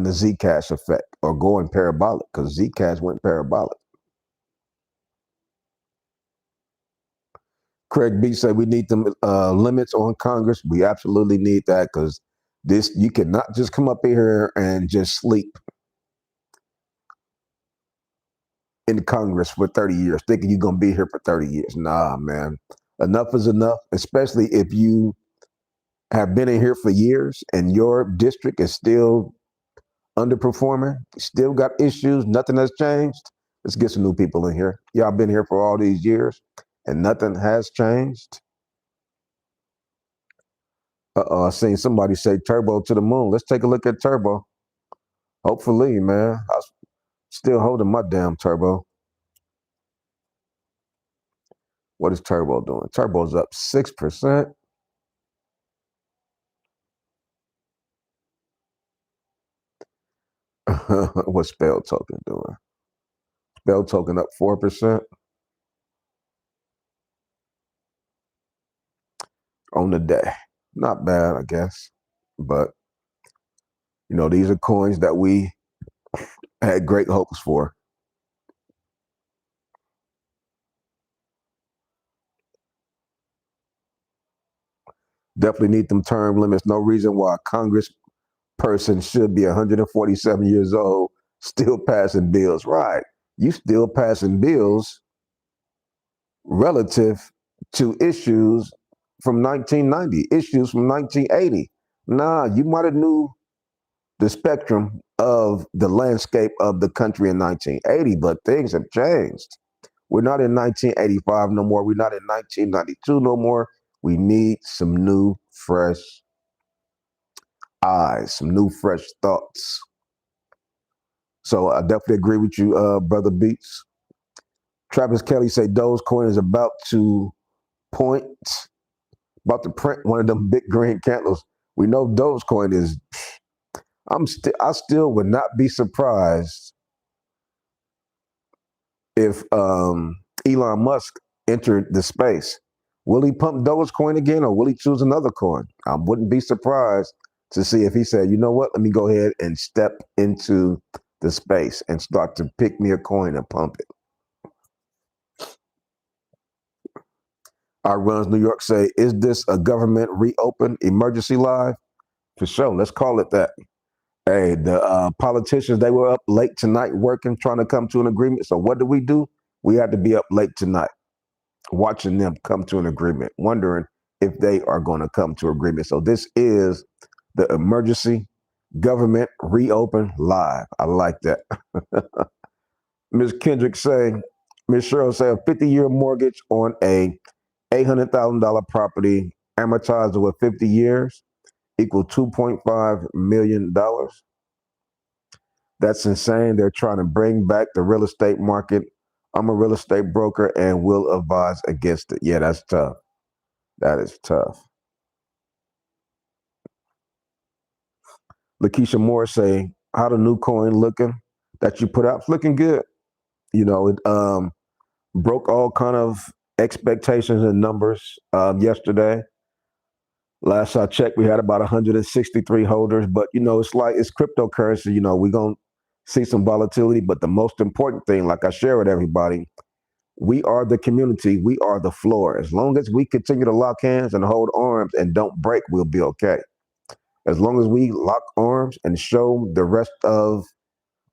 the Zcash effect or going parabolic, because Zcash went parabolic. Craig B said we need them limits on Congress. We absolutely need that, because you cannot just come up here and just sleep in Congress for 30 years, thinking you're going to be here for 30 years. Nah, man. Enough is enough, especially if you have been in here for years and your district is still underperforming, still got issues, nothing has changed. Let's get some new people in here. Y'all been here for all these years and nothing has changed. I seen somebody say Turbo to the moon. Let's take a look at Turbo. Hopefully, man. I'm still holding my damn Turbo. What is Turbo doing? Turbo's up 6%. What's Spell Token doing? Spell Token up 4% on the day. Not bad, I guess. But, these are coins that we had great hopes for. Definitely need them term limits. No reason why a Congress person should be 147 years old, still passing bills. Right. You still passing bills relative to issues from 1990, issues from 1980. Nah, you might have knew the spectrum of the landscape of the country in 1980, but things have changed. We're not in 1985 no more. We're not in 1992 no more. We need some new, fresh eyes, some new, fresh thoughts. So I definitely agree with you, Brother Beats. Travis Kelly say Dogecoin is about to print one of them big green candles. We know Dogecoin is. I still would not be surprised if Elon Musk entered the space. Will he pump Dogecoin again, or will he choose another coin? I wouldn't be surprised to see if he said, you know what, let me go ahead and step into the space and start to pick me a coin and pump it. Our Runs New York say, is this a government reopen emergency live? For sure, let's call it that. Hey, the politicians, they were up late tonight working, trying to come to an agreement. So what do? We had to be up late tonight watching them come to an agreement, wondering if they are going to come to agreement. So this is the emergency government reopen live. I like that. Ms. Kendrick say, Ms. Cheryl say, a 50-year mortgage on a $800,000 property amortized over 50 years equal $2.5 million. That's insane. They're trying to bring back the real estate market I'm a real estate broker and will advise against it. Yeah, that's tough. That is tough. Lakeisha Moore say, how the new coin looking that you put out? It's looking good. It broke all kind of expectations and numbers yesterday. Last I checked, we had about 163 holders, but it's cryptocurrency. We're gonna see some volatility, but the most important thing, like I share with everybody, we are the community, we are the floor. As long as we continue to lock hands and hold arms and don't break, we'll be okay. As long as we lock arms and show the rest of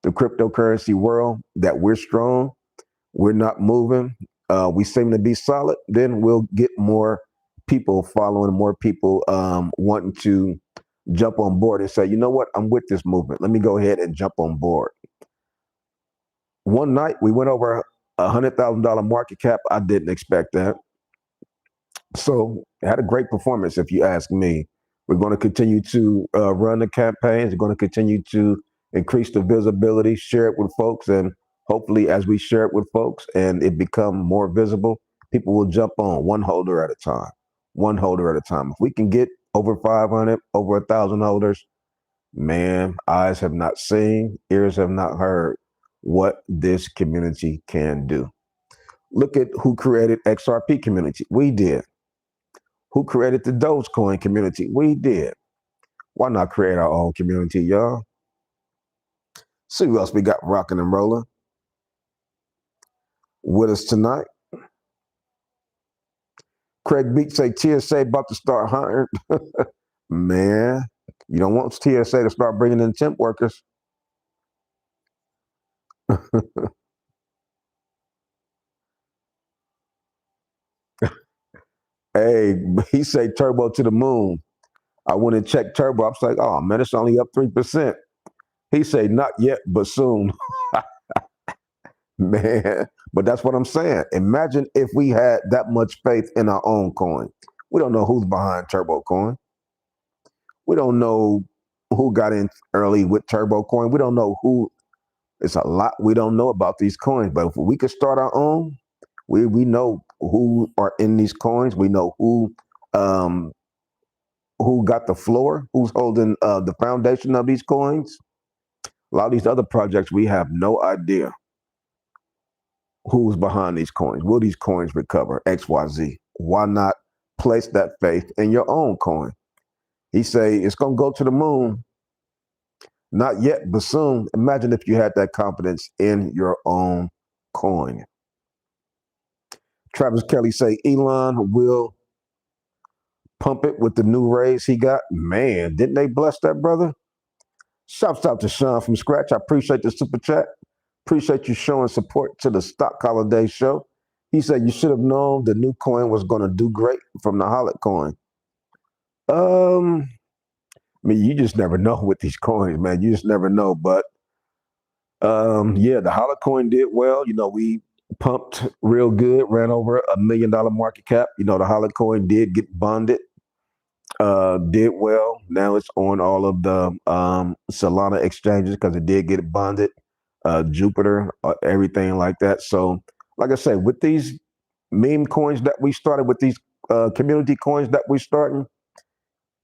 the cryptocurrency world that we're strong, we're not moving, we seem to be solid, then we'll get more people following, more people wanting to jump on board and say, you know what, I'm with this movement. Let me go ahead and jump on board. One night we went over $100,000 market cap. I didn't expect that. So it had a great performance, if you ask me. We're going to continue to run the campaigns. We're going to continue to increase the visibility, share it with folks, and hopefully as we share it with folks and it become more visible, people will jump on one holder at a time, one holder at a time. If we can get over 500, over 1,000 holders, man, eyes have not seen, ears have not heard what this community can do. Look at who created XRP community. We did. Who created the Dogecoin community? We did. Why not create our own community, y'all? See who else we got rocking and rolling with us tonight. Craig Beach say TSA about to start hiring. Man, you don't want TSA to start bringing in temp workers. Hey, he say turbo to the moon. I went and checked turbo. I was like, oh man, it's only up 3%. He say not yet, but soon. Man, but that's what I'm saying. Imagine if we had that much faith in our own coin. We don't know who's behind Turbo Coin. We don't know who got in early with Turbo Coin. We don't know who. It's a lot we don't know about these coins. But if we could start our own, we know who are in these coins. We know who got the floor, who's holding the foundation of these coins. A lot of these other projects, we have no idea who's behind these coins. Will these coins recover? XYZ. Why not place that faith in your own coin? He say it's gonna go to the moon. Not yet, but soon. Imagine if you had that confidence in your own coin. Travis Kelly say Elon will pump it with the new raise he got. Man, didn't they bless that brother? Shouts out to Sean from Scratch. I appreciate the super chat. Appreciate you showing support to the Stock Holiday Show. He said you should have known the new coin was going to do great from the altcoin. I mean, you just never know with these coins, man. You just never know. But yeah, the altcoin did well. We pumped real good, ran over $1 million market cap. The altcoin did get bonded, did well. Now it's on all of the Solana exchanges because it did get bonded. Jupiter, everything like that. So, like I said, with these meme coins that we started, with these community coins that we're starting,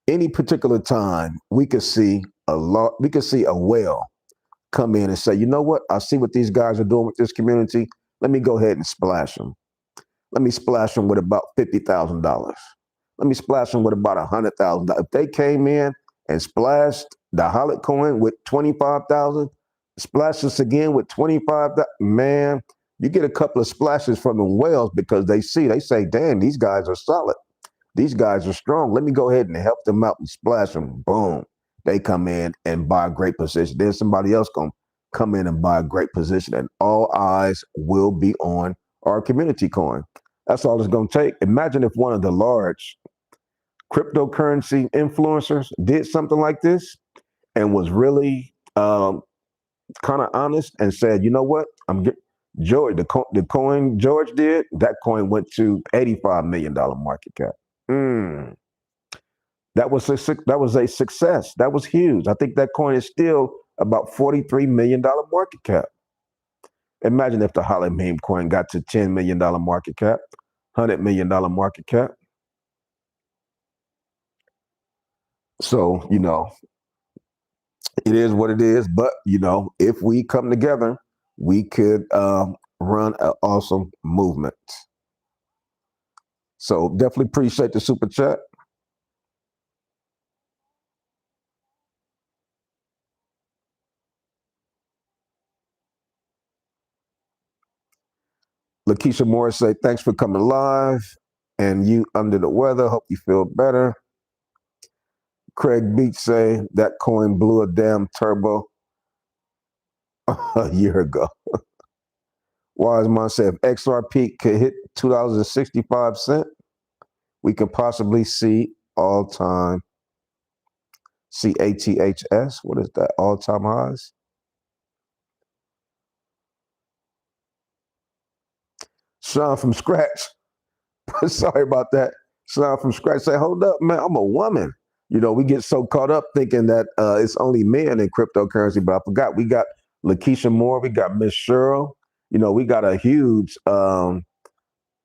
any particular time we could see a whale come in and say, you know what, I see what these guys are doing with this community. Let me go ahead and splash them. Let me splash them with about $50,000. Let me splash them with about $100,000. If they came in and splashed the altcoin with 25,000, splash us again with 25,000, man, you get a couple of splashes from the whales because they say, damn, these guys are solid. These guys are strong. Let me go ahead and help them out and splash them. Boom. They come in and buy a great position. Then somebody else going to come in and buy a great position, and all eyes will be on our community coin. That's all it's going to take. Imagine if one of the large cryptocurrency influencers did something like this and was really kind of honest and said, you know what, George, the coin George did, that coin went to $85 million market cap. That was a success. That was huge. I think that coin is still about $43 million market cap. Imagine if the Holly meme coin got to $10 million market cap, $100 million market cap. So, it is what it is. But, if we come together, we could run an awesome movement. So definitely appreciate the super chat. Lakeisha Morris say, thanks for coming live. And you under the weather. Hope you feel better. Craig Beach say, that coin blew a damn turbo a year ago. Wiseman said, if XRP could hit $2.65, we could possibly see all-time CATHS. What is that? All-time highs? Sean from scratch. Sorry about that. Sean from scratch say, hold up, man, I'm a woman. We get so caught up thinking that it's only men in cryptocurrency, but I forgot we got Lakeisha Moore, we got Miss Cheryl. We got a huge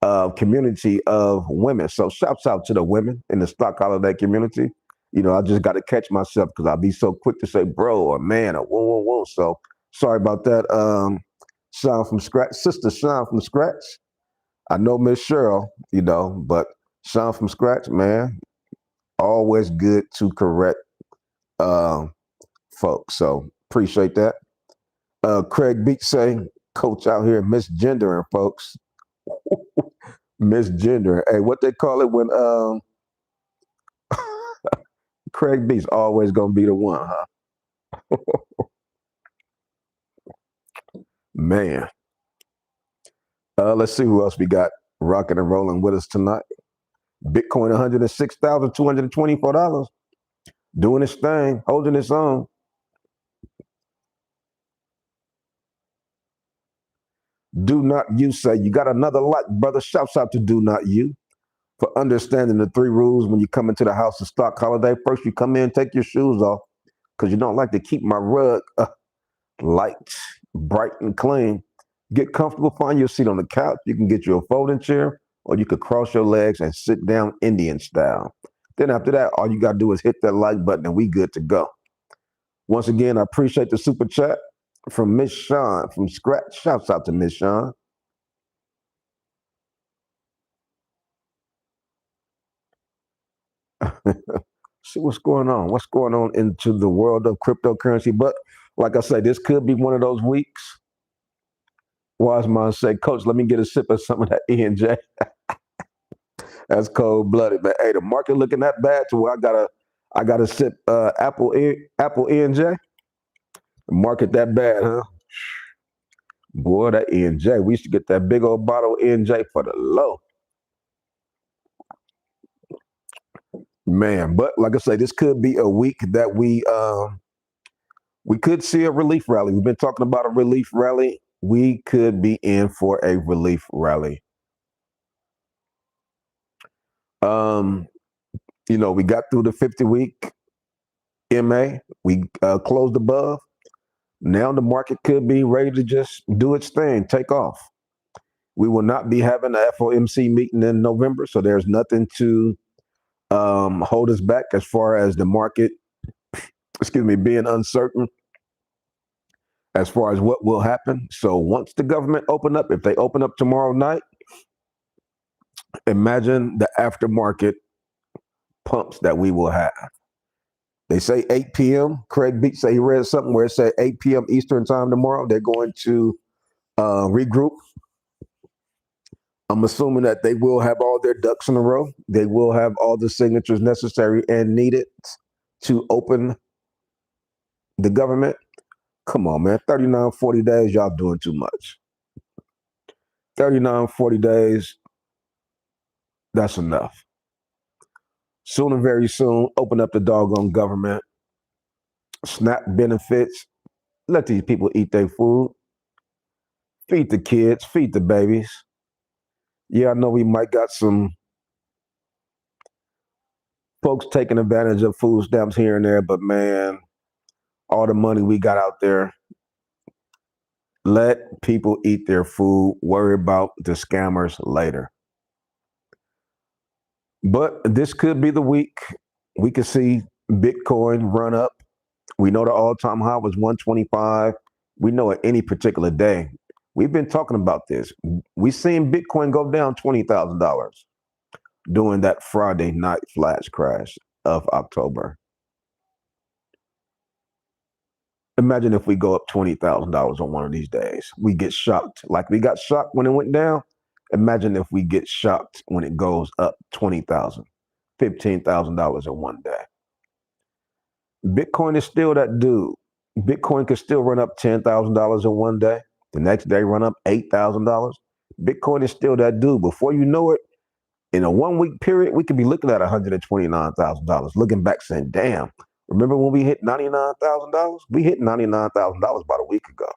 community of women. So shouts out to the women in the stock holiday community. I just got to catch myself because I'll be so quick to say bro or man or whoa, whoa, whoa. So sorry about that. Sean from scratch, sister Sean from scratch. I know Miss Cheryl, but Sean from scratch, man, always good to correct folks. So appreciate that. Craig Beach say, coach out here misgendering folks. Misgendering. Hey, what they call it when Craig Beach always gonna be the one, huh? Man. Let's see who else we got rocking and rolling with us tonight. Bitcoin $106,224. Doing its thing, holding its own. Do Not You say, you got another like, brother. Shouts out to Do Not You for understanding the 3 rules when you come into the house of stock holiday. First, you come in, take your shoes off because you don't like to keep my rug light, bright, and clean. Get comfortable, find your seat on the couch. You can get you a folding chair or you could cross your legs and sit down Indian style. Then after that, all you got to do is hit that like button and we good to go. Once again, I appreciate the super chat from Miss Sean from Scratch. Shouts out to Miss Sean. See what's going on. What's going on into the world of cryptocurrency? But like I said, this could be one of those weeks. Wiseman said, Coach, let me get a sip of some of that E&J. That's cold blooded, but hey, the market looking that bad to where I gotta sip Apple E&J. The market that bad, huh? Boy, that E&J. We used to get that big old bottle of E&J for the low. Man, but like I say, this could be a week that we could see a relief rally. We've been talking about a relief rally. We could be in for a relief rally. We got through the 50-week MA. We closed above. Now the market could be ready to just do its thing, take off. We will not be having a FOMC meeting in November, so there's nothing to hold us back as far as the market, being uncertain as far as what will happen. So once the government open up, if they open up tomorrow night, imagine the aftermarket pumps that we will have. They say 8 p.m. Craig Beach say he read something where it said 8 p.m. Eastern time tomorrow. They're going to regroup. I'm assuming that they will have all their ducks in a row. They will have all the signatures necessary and needed to open the government. Come on, man. 39, 40 days, y'all doing too much. 39, 40 days, that's enough. Soon and very soon, open up the doggone government. SNAP benefits. Let these people eat their food. Feed the kids, feed the babies. Yeah, I know we might got some folks taking advantage of food stamps here and there, but man, all the money we got out there, Let people eat their food. Worry about the scammers later. But this could be the week we could see Bitcoin run up. We know the all-time high was 125. We know at any particular day. We've been talking about this. We've seen Bitcoin go down $20,000 during that Friday night flash crash of October. Imagine if we go up $20,000 on one of these days. We get shocked. Like we got shocked when it went down. Imagine if we get shocked when it goes up $20,000, $15,000 in one day. Bitcoin is still that dude. Bitcoin could still run up $10,000 in one day. The next day run up $8,000. Bitcoin is still that dude. Before you know it, in a 1 week period, we could be looking at $129,000. Looking back saying, damn, remember when we hit $99,000? We hit $99,000 about a week ago.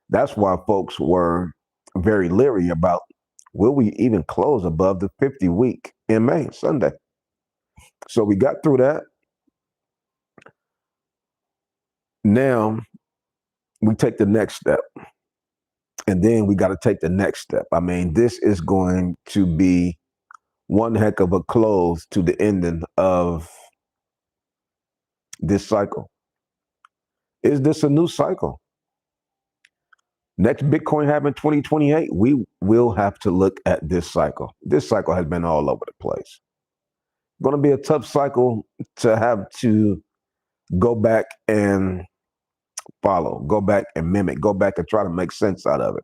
That's why folks were very leery about, will we even close above the 50-week in May, Sunday? So we got through that. Now we take the next step. And then we got to take the next step. I mean, this is going to be one heck of a close to the ending of this cycle. Is this a new cycle? Next Bitcoin halving 2028, we will have to look at this cycle. This cycle has been all over the place. Going to be a tough cycle to have to go back and follow, go back and mimic, go back and try to make sense out of it.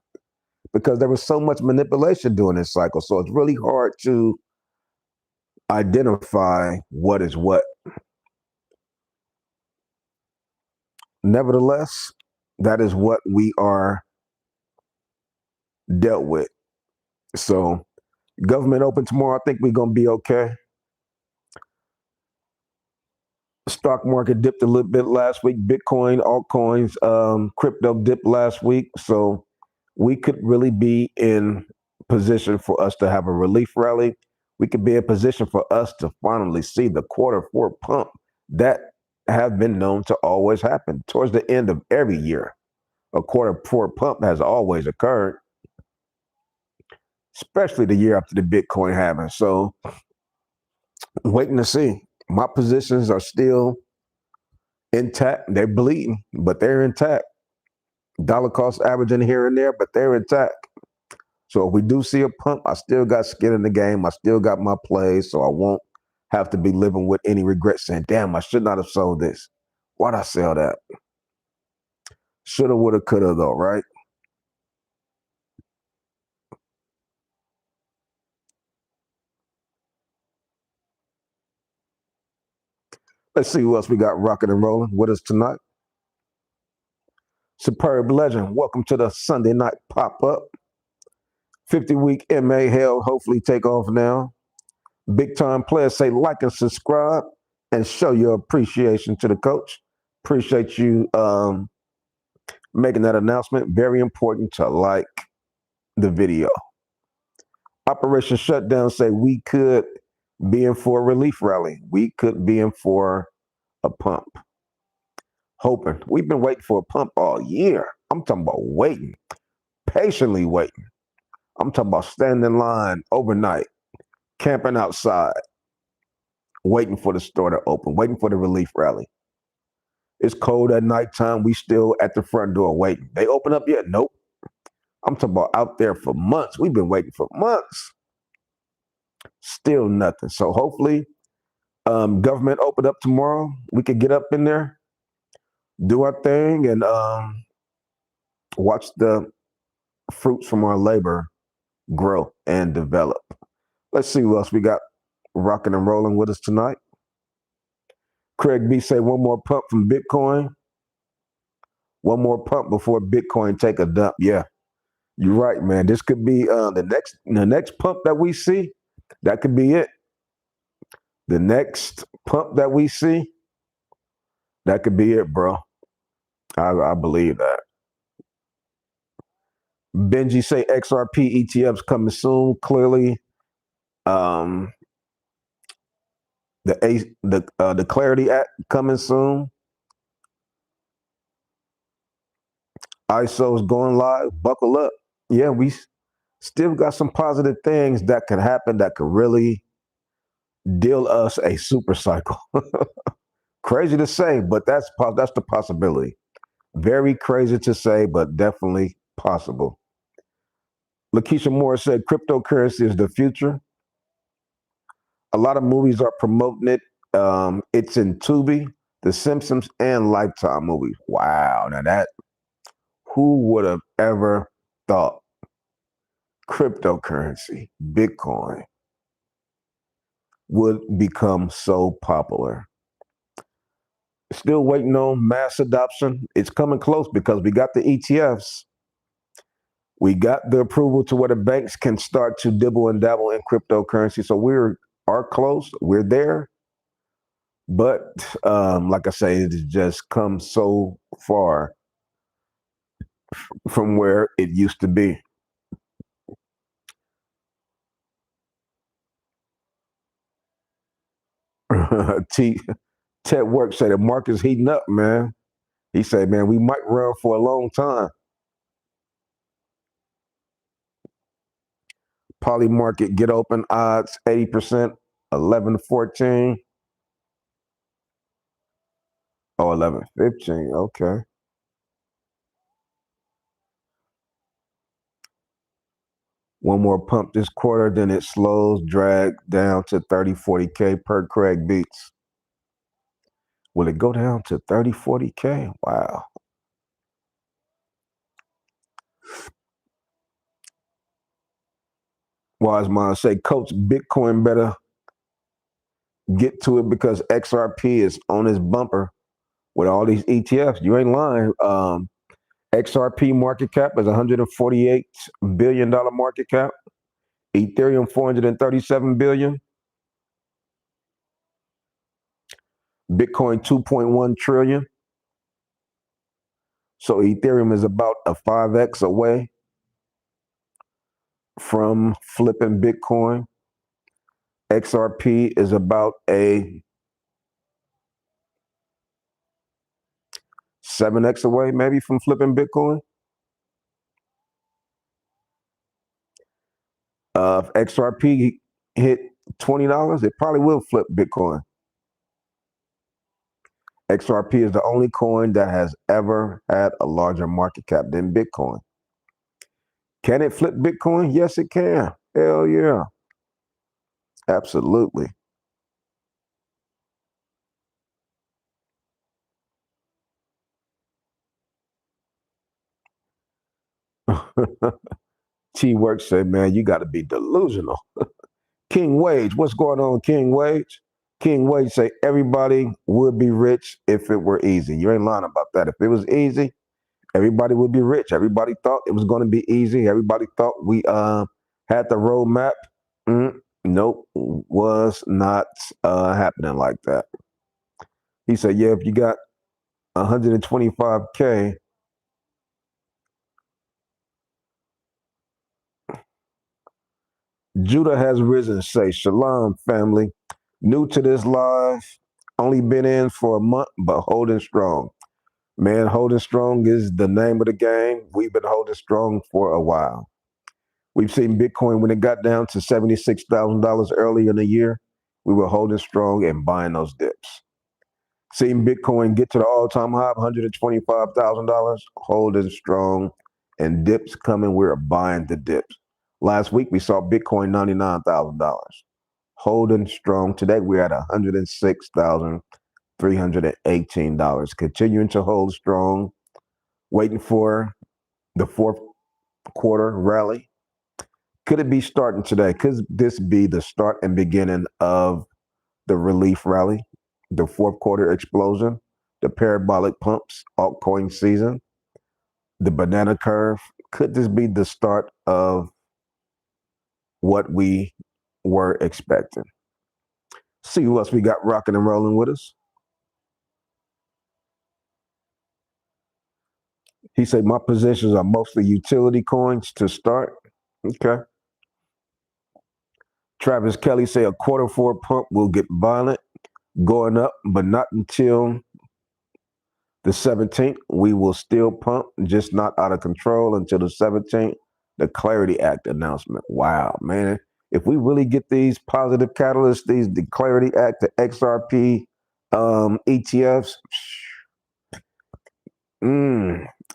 Because there was so much manipulation during this cycle. So it's really hard to identify what is what. Nevertheless, that is what we are dealt with. So government open tomorrow. I think we're going to be okay. Stock market dipped a little bit last week. Bitcoin, altcoins, crypto dipped last week. So we could really be in position for us to have a relief rally. We could be in position for us to finally see the Q4 pump that have been known to always happen towards the end of every year. A Q4 pump has always occurred, especially the year after the Bitcoin halving. So waiting to see. My positions are still intact. They're bleeding, but they're intact. Dollar cost averaging here and there, but they're intact. So if we do see a pump, I still got skin in the game. I still got my plays, so I won't have to be living with any regrets saying, damn, I should not have sold this. Why'd I sell that? Shoulda, woulda, coulda though, right? Let's see who else we got rocking and rolling with us tonight. Superb Legend, welcome to the Sunday night pop-up. 50-week MA held, hopefully take off now. Big time players say like and subscribe and show your appreciation to the coach. Appreciate you making that announcement. Very important to like the video. Operation Shutdown say we could be in for a relief rally. We could be in for a pump. Hoping. We've been waiting for a pump all year. I'm talking about waiting, patiently waiting. I'm talking about standing in line overnight, camping outside, waiting for the store to open, waiting for the relief rally. It's cold at nighttime. We still at the front door waiting. They open up yet? Nope. I'm talking about out there for months. We've been waiting for months. Still nothing. So hopefully government open up tomorrow. We could get up in there, do our thing, and watch the fruits from our labor grow and develop. Let's see who else we got rocking and rolling with us tonight. Craig B say one more pump from Bitcoin. One more pump before Bitcoin take a dump. Yeah, you're right, man. This could be the next pump that we see. That could be it. The next pump that we see, that could be it, bro. I believe that. Benji say XRP ETFs coming soon. Clearly, the Clarity Act coming soon. ISO's going live. Buckle up. Yeah, we still got some positive things that could happen that could really deal us a super cycle. Crazy to say, but that's the possibility. Very crazy to say, but definitely possible. Lakeisha Moore said cryptocurrency is the future. A lot of movies are promoting it. It's in Tubi, The Simpsons, and Lifetime movies. Wow, now that who would have ever thought cryptocurrency, Bitcoin, would become so popular? Still waiting on mass adoption. It's coming close because we got the ETFs. We got the approval to where the banks can start to dibble and dabble in cryptocurrency. So are close. We're there. But like I say, it has just come so far from where it used to be. T Ted Work said the market's heating up, man. He said, man, we might run for a long time. Poly market get open odds 80%, 11-14. Oh, 11-15. Okay. One more pump this quarter, then it slows, drag down to 30-40K per Craig Beats. Will it go down to 30-40K? Wow. Wise mind say, Coach, Bitcoin better get to it because XRP is on his bumper with all these ETFs. You ain't lying. XRP market cap is $148 billion market cap. Ethereum 437 billion. Bitcoin 2.1 trillion. So Ethereum is about a 5x away from flipping Bitcoin. XRP is about a 7x away, maybe, from flipping Bitcoin. If XRP hit $20, it probably will flip Bitcoin. XRP is the only coin that has ever had a larger market cap than Bitcoin. Can it flip Bitcoin? Yes, it can. Hell yeah. Absolutely. T Work said, man, you got to be delusional. King Wage, what's going on, King Wage? King Wage say everybody would be rich if it were easy. You ain't lying about that. If it was easy, everybody would be rich. Everybody thought it was going to be easy. Everybody thought we had the roadmap. Nope, was not happening like that. He said, yeah, if you got 125K, Judah has risen. Say, Shalom, family. New to this live, only been in for a month, but holding strong. Man, holding strong is the name of the game. We've been holding strong for a while. We've seen Bitcoin when it got down to $76,000 earlier in the year. We were holding strong and buying those dips. Seeing Bitcoin get to the all-time high of $125,000, holding strong, and dips coming. We're buying the dips. Last week we saw Bitcoin $99,000, holding strong. Today we're at $106,318, continuing to hold strong, waiting for the fourth quarter rally. Could it be starting today? Could this be the start and beginning of the relief rally, the fourth quarter explosion, the parabolic pumps, altcoin season, the banana curve? Could this be the start of what we were expecting? See who else we got rocking and rolling with us. He said, my positions are mostly utility coins to start. Okay. Travis Kelly say a quarter four pump will get violent, going up, but not until The 17th, we will still pump, just not out of control until the 17th. The Clarity Act announcement. Wow, man. If we really get these positive catalysts, the Clarity Act, the XRP ETFs,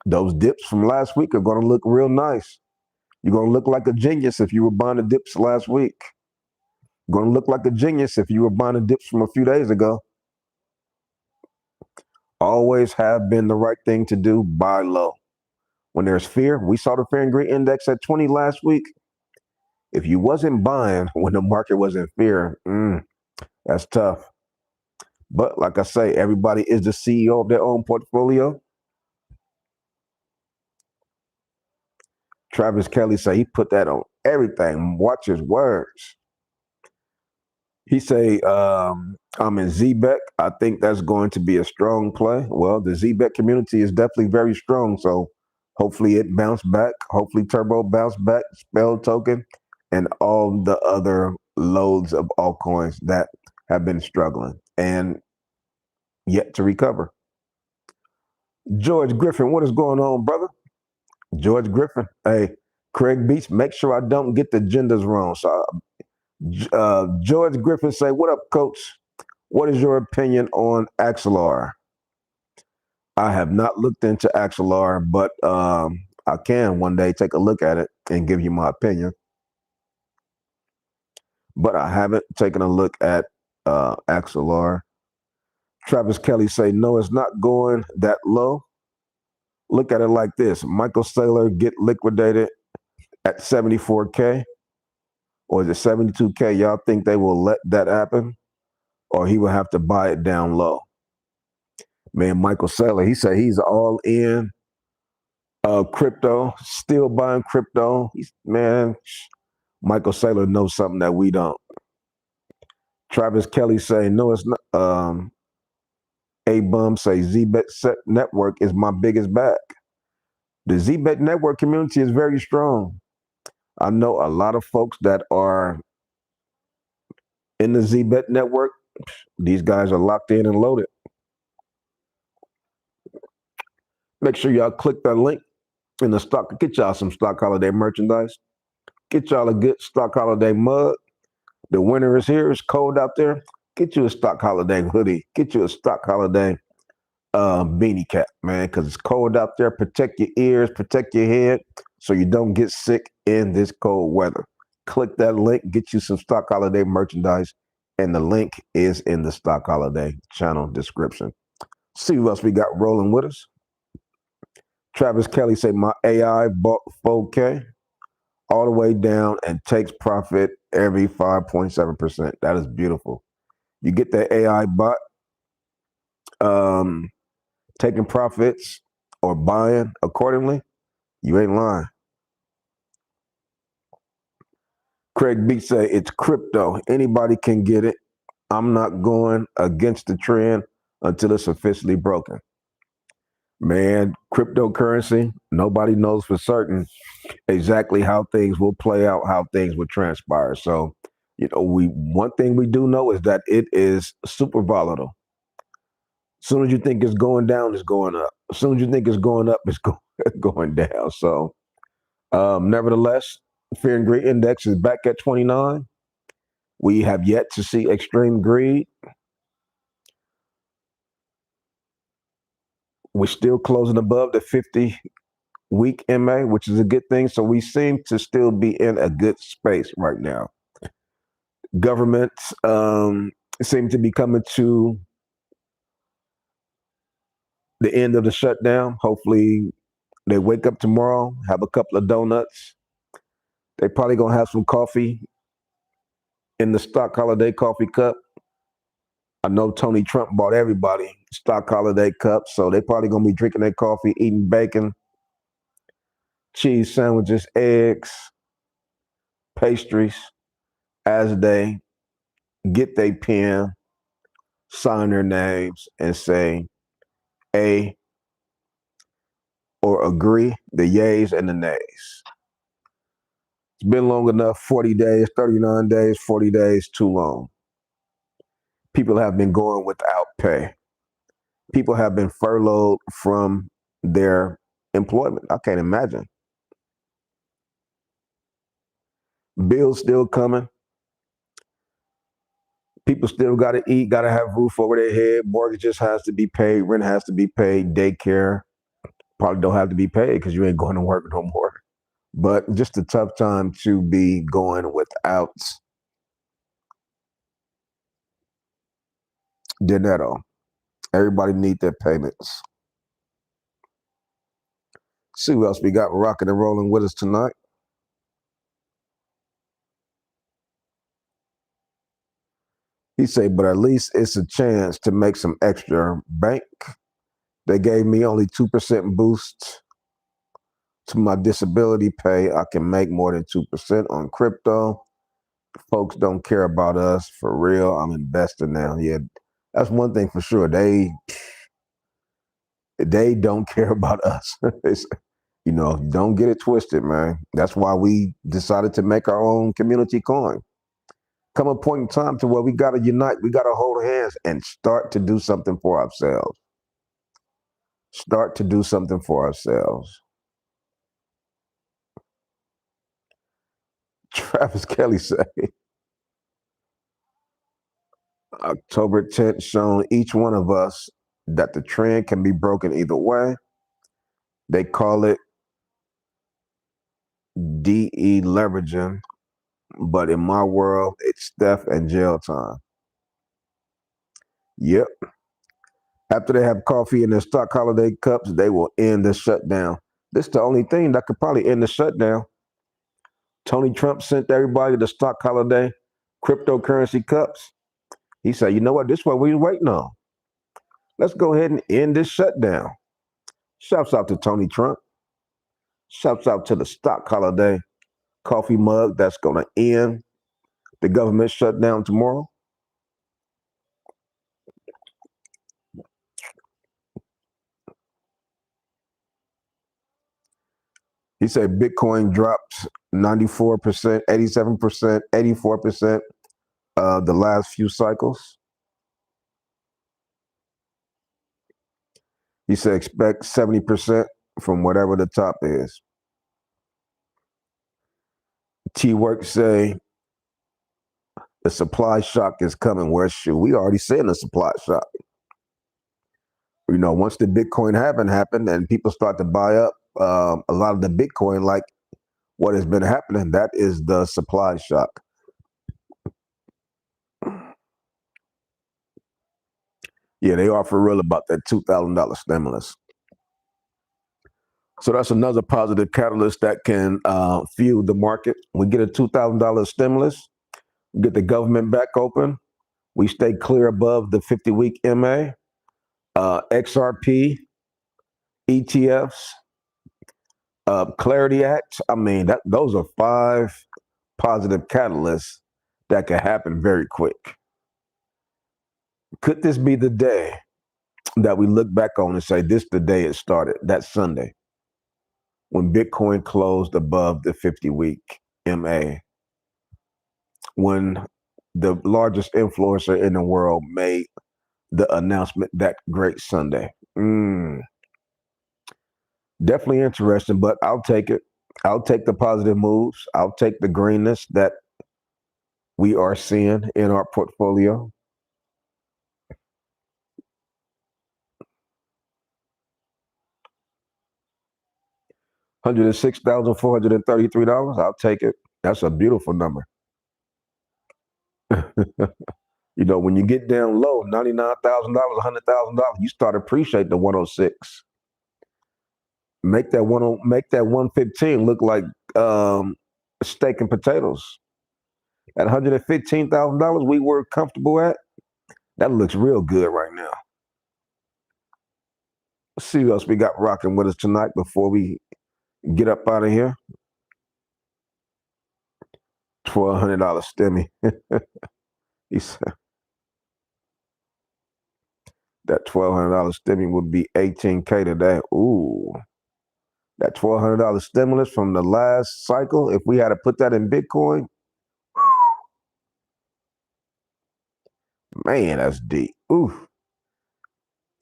those dips from last week are going to look real nice. You're going to look like a genius if you were buying the dips last week. You're going to look like a genius if you were buying the dips from a few days ago. Always have been the right thing to do, buy low. When there's fear, we saw the fear and greed index at 20 last week. If you wasn't buying when the market was in fear, that's tough. But like I say, everybody is the CEO of their own portfolio. Travis Kelly say he put that on everything. Watch his words. He say, I'm in ZBEC. I think that's going to be a strong play. Well, the ZBEC community is definitely very strong. So hopefully it bounced back. Hopefully Turbo bounced back, Spell Token, and all the other loads of altcoins that have been struggling and yet to recover. George Griffin, what is going on, brother? George Griffin. Hey, Craig Beach, make sure I don't get the genders wrong. So George Griffin say, what up, coach? What is your opinion on Axelar? I have not looked into Axelar, but I can one day take a look at it and give you my opinion. But I haven't taken a look at Axelar. Travis Kelly say, no, it's not going that low. Look at it like this. Michael Saylor get liquidated at 74K, or is it 72K? Y'all think they will let that happen, or he will have to buy it down low? Man, Michael Saylor, he said he's all in crypto, still buying crypto. Man, Michael Saylor knows something that we don't. Travis Kelly say, no, it's not. A-Bum say, ZBet network is my biggest back. The ZBet network community is very strong. I know a lot of folks that are in the ZBet network. These guys are locked in and loaded. Make sure y'all click that link in the stock. Get y'all some Stock Holiday merchandise. Get y'all a good Stock Holiday mug. The winter is here. It's cold out there. Get you a Stock Holiday hoodie. Get you a Stock Holiday beanie cap, man, because it's cold out there. Protect your ears, protect your head, so you don't get sick in this cold weather. Click that link, get you some Stock Holiday merchandise, and the link is in the Stock Holiday channel description. See what else we got rolling with us. Travis Kelly say, my AI bought 4K all the way down and takes profit every 5.7%. That is beautiful. You get that AI bot taking profits or buying accordingly, you ain't lying. Craig B say, it's crypto. Anybody can get it. I'm not going against the trend until it's officially broken. Man, cryptocurrency, nobody knows for certain exactly how things will play out, how things will transpire. So, one thing we do know is that it is super volatile. As soon as you think it's going down, it's going up. As soon as you think it's going up, it's going down. So, nevertheless, Fear and Greed Index is back at 29. We have yet to see extreme greed. We're still closing above the 50-week MA, which is a good thing. So we seem to still be in a good space right now. Governments seem to be coming to the end of the shutdown. Hopefully they wake up tomorrow, have a couple of donuts. They probably going to have some coffee in the Stock Holiday coffee cup. I know Tony Trump bought everybody Stock Holiday cups, so they probably going to be drinking their coffee, eating bacon, cheese sandwiches, eggs, pastries, as they get their pen, sign their names, and say A or agree, the yays and the nays. It's been long enough, 40 days, 39 days, 40 days, too long. People have been going without pay. People have been furloughed from their employment. I can't imagine. Bills still coming. People still got to eat, got to have roof over their head. Mortgages has to be paid. Rent has to be paid. Daycare probably don't have to be paid because you ain't going to work no more. But just a tough time to be going without dinero. Everybody need their payments. See who else we got rocking and rolling with us tonight. He said, but at least it's a chance to make some extra bank. They gave me only 2% boost to my disability pay. I can make more than 2% on crypto. Folks don't care about us for real. I'm investing now. Yeah, that's one thing for sure. They don't care about us. Don't get it twisted, man. That's why we decided to make our own community coin. Come a point in time to where we got to unite. We got to hold hands and start to do something for ourselves. Start to do something for ourselves. Travis Kelly said, October 10th shown each one of us that the trend can be broken either way. They call it DE leveraging, but in my world, it's theft and jail time. Yep. After they have coffee in their stock holiday cups, they will end the shutdown. This is the only thing that could probably end the shutdown. Tony Trump sent everybody the stock holiday cryptocurrency cups. He said, you know what? This is what we're waiting on. Let's go ahead and end this shutdown. Shouts out to Tony Trump. Shouts out to the stock holiday coffee mug that's going to end the government shutdown tomorrow. He said Bitcoin dropped 94%, 87%, 84% the last few cycles. He said expect 70% from whatever the top is. T-Work say the supply shock is coming. Where should we already saying the supply shock? Once the Bitcoin halving happened and people start to buy up a lot of the Bitcoin, like what has been happening, that is the supply shock. Yeah, they are for real about that $2,000 stimulus. So that's another positive catalyst that can fuel the market. We get a $2,000 stimulus, get the government back open. We stay clear above the 50-week MA, XRP, ETFs, Clarity Act. I mean, those are 5 positive catalysts that can happen very quick. Could this be the day that we look back on and say, this the day it started, that Sunday, when Bitcoin closed above the 50-week MA, when the largest influencer in the world made the announcement that great Sunday? Definitely interesting, but I'll take it. I'll take the positive moves. I'll take the greenness that we are seeing in our portfolio. $106,433. I'll take it. That's a beautiful number. When you get down low, $99,000, $100,000, you start appreciate the 106. Make that 115 look like steak and potatoes. At $115,000 we were comfortable at, that looks real good right now. Let's see who else we got rocking with us tonight before we get up out of here. $1,200 stimmy. He said that $1,200 stimmy would be $18K today. Ooh. That $1,200 stimulus from the last cycle, if we had to put that in Bitcoin, man, that's deep. Ooh.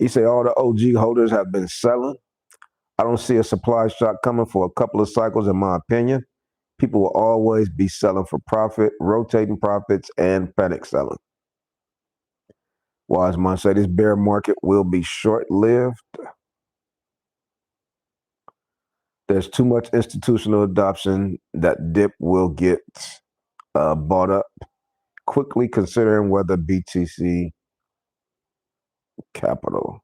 He said all the OG holders have been selling. I don't see a supply shock coming for a couple of cycles, in my opinion. People will always be selling for profit, rotating profits, and panic selling. Wiseman said this bear market will be short-lived. There's too much institutional adoption. That dip will get bought up quickly, considering whether BTC capital.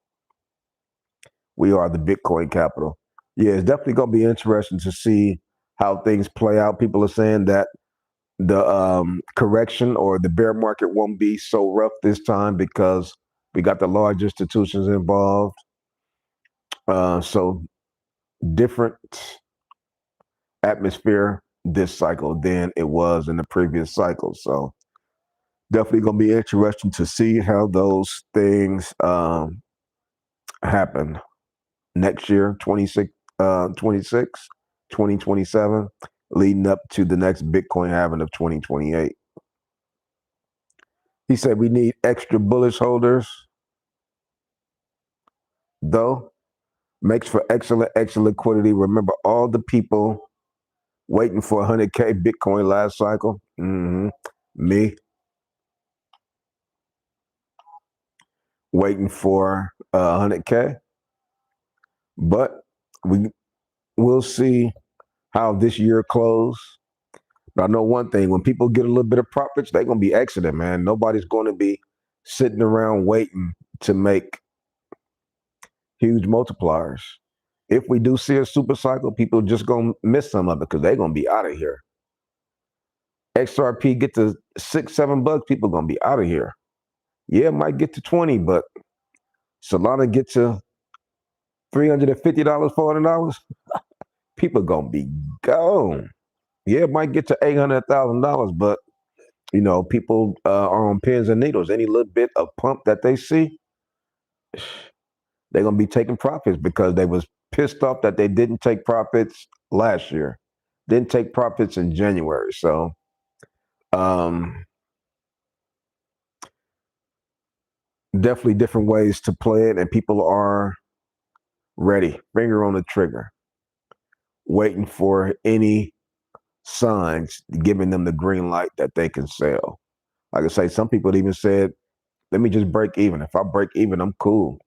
We are the Bitcoin capital. Yeah, it's definitely going to be interesting to see how things play out. People are saying that the correction or the bear market won't be so rough this time because we got the large institutions involved. So different atmosphere this cycle than it was in the previous cycle. So definitely going to be interesting to see how those things happen next year, 2027, leading up to the next Bitcoin halving of 2028. He said we need extra bullish holders, though. Makes for excellent liquidity. Remember all the people waiting for 100K Bitcoin last cycle? Me. Waiting for 100K. But we'll see how this year closes. But I know one thing, when people get a little bit of profits, they're going to be exiting, man. Nobody's going to be sitting around waiting to make huge multipliers. If we do see a super cycle, people just going to miss some of it because they're going to be out of here. XRP get to $6-7, people going to be out of here. Yeah, it might get to 20, but Solana get to $350, $400, people going to be gone. Yeah, it might get to $800,000, but people are on pins and needles. Any little bit of pump that they see, they're going to be taking profits because they was pissed off that they didn't take profits last year, didn't take profits in January. So definitely different ways to play it, and people are ready, finger on the trigger, waiting for any signs giving them the green light that they can sell. Like I say, some people even said, let me just break even. If I break even, I'm cool.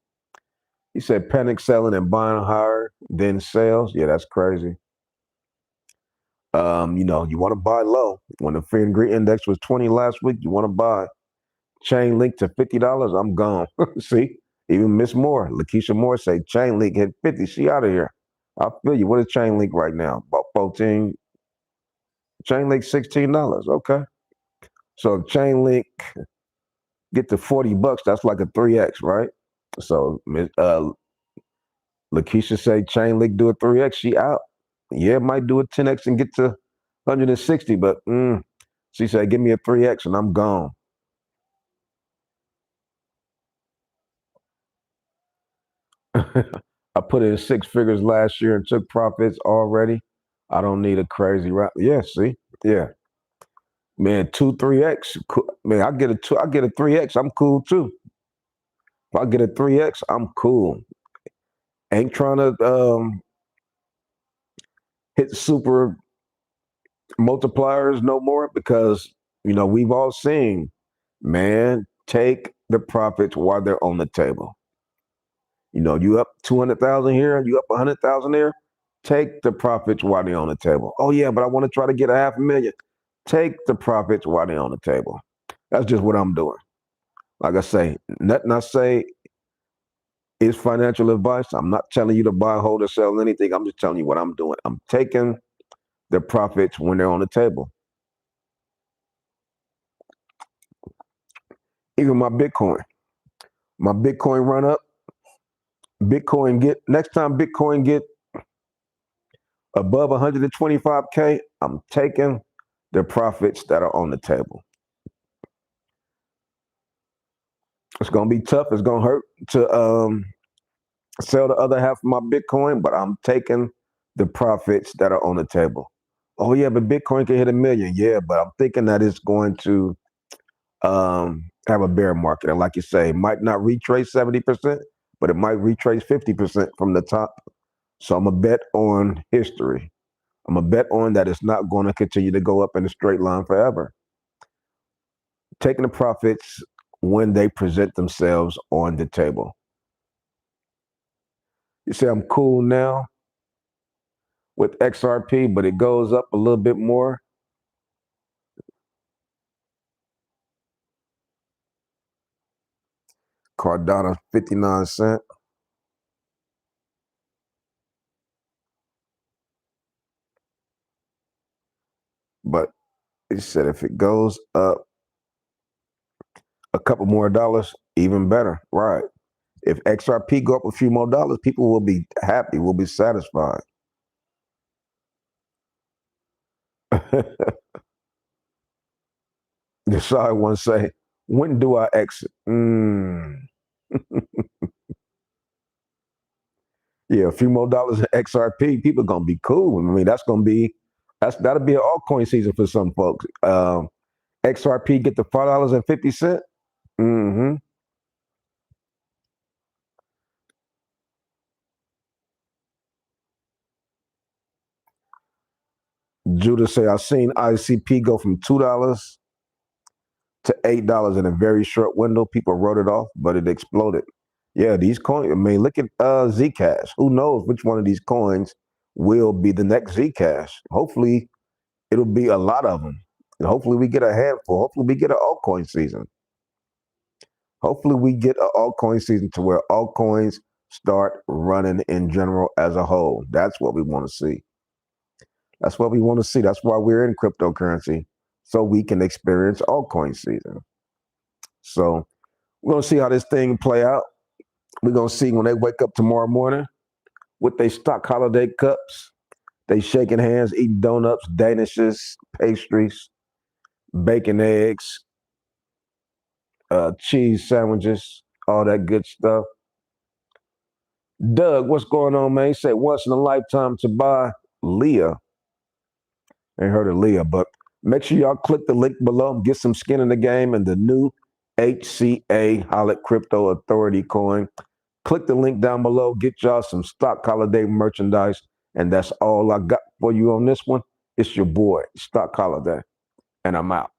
He said panic selling and buying higher than sales. Yeah, that's crazy. You want to buy low. When the fear and greed index was 20 last week, you want to buy. Chain link to $50, I'm gone. See, even Miss Moore, Lakeisha Moore say chain link hit 50. She out of here. I feel you. What is chain link right now? About 14. Chain link $16. Okay. So if chain link get to $40, that's like a 3x, right? So Lakeisha say chain link do a 3x, she out. Yeah, it might do a 10x and get to 160, but she said, give me a 3x and I'm gone. I put in 6 figures last year and took profits already. I don't need a crazy rap. Yeah, see? Yeah. Man, 3x. Man, I get a 3x, I'm cool too. If I get a 3x, I'm cool. Ain't trying to hit super multipliers no more because we've all seen, man, take the profits while they're on the table. You up 200,000 here, you up 100,000 there. Take the profits while they're on the table. Oh yeah, but I want to try to get $500,000. Take the profits while they're on the table. That's just what I'm doing. Like I say, nothing I say is financial advice. I'm not telling you to buy, hold, or sell anything. I'm just telling you what I'm doing. I'm taking the profits when they're on the table. Even my Bitcoin run up. Next time Bitcoin get above 125K, I'm taking the profits that are on the table. It's gonna be tough. It's gonna hurt to sell the other half of my Bitcoin, but I'm taking the profits that are on the table. Oh yeah, but Bitcoin can hit 1 million. Yeah, but I'm thinking that it's going to have a bear market, and like you say, might not retrace 70%, but it might retrace 50% from the top. So I'm a bet on history. I'm a bet on that it's not going to continue to go up in a straight line forever. Taking the profits when they present themselves on the table. You say I'm cool now with XRP, but it goes up a little bit more. Cardano 59 cents. But it said if it goes up a couple more dollars, even better. Right. If XRP go up a few more dollars, people will be happy, will be satisfied. The side one say, when do I exit? Yeah, a few more dollars in XRP, people gonna be cool. I mean, that'll be an altcoin season for some folks. XRP get to $5.50. Mm-hmm. Judah say I've seen ICP go from $2 to $8 in a very short window. People wrote it off, but it exploded. Yeah, these coins. I mean, look at Zcash. Who knows which one of these coins will be the next Zcash? Hopefully, it'll be a lot of them. And hopefully, we get a handful. Hopefully, we get an altcoin season. Hopefully, we get an altcoin season to where altcoins start running in general as a whole. That's what we want to see. That's what we want to see. That's why we're in cryptocurrency, so we can experience altcoin season. So we're gonna see how this thing play out. We're gonna see when they wake up tomorrow morning with their stock holiday cups. They shaking hands, eating donuts, danishes, pastries, bacon, eggs, cheese sandwiches, all that good stuff. Doug, what's going on, man? He said once in a lifetime to buy Leah. Ain't heard of Leah, but make sure y'all click the link below, get some skin in the game and the new HCA Holland Crypto Authority coin. Click the link down below, get y'all some stock holiday merchandise, and that's all I got for you on this one. It's your boy, Stock Holiday, and I'm out.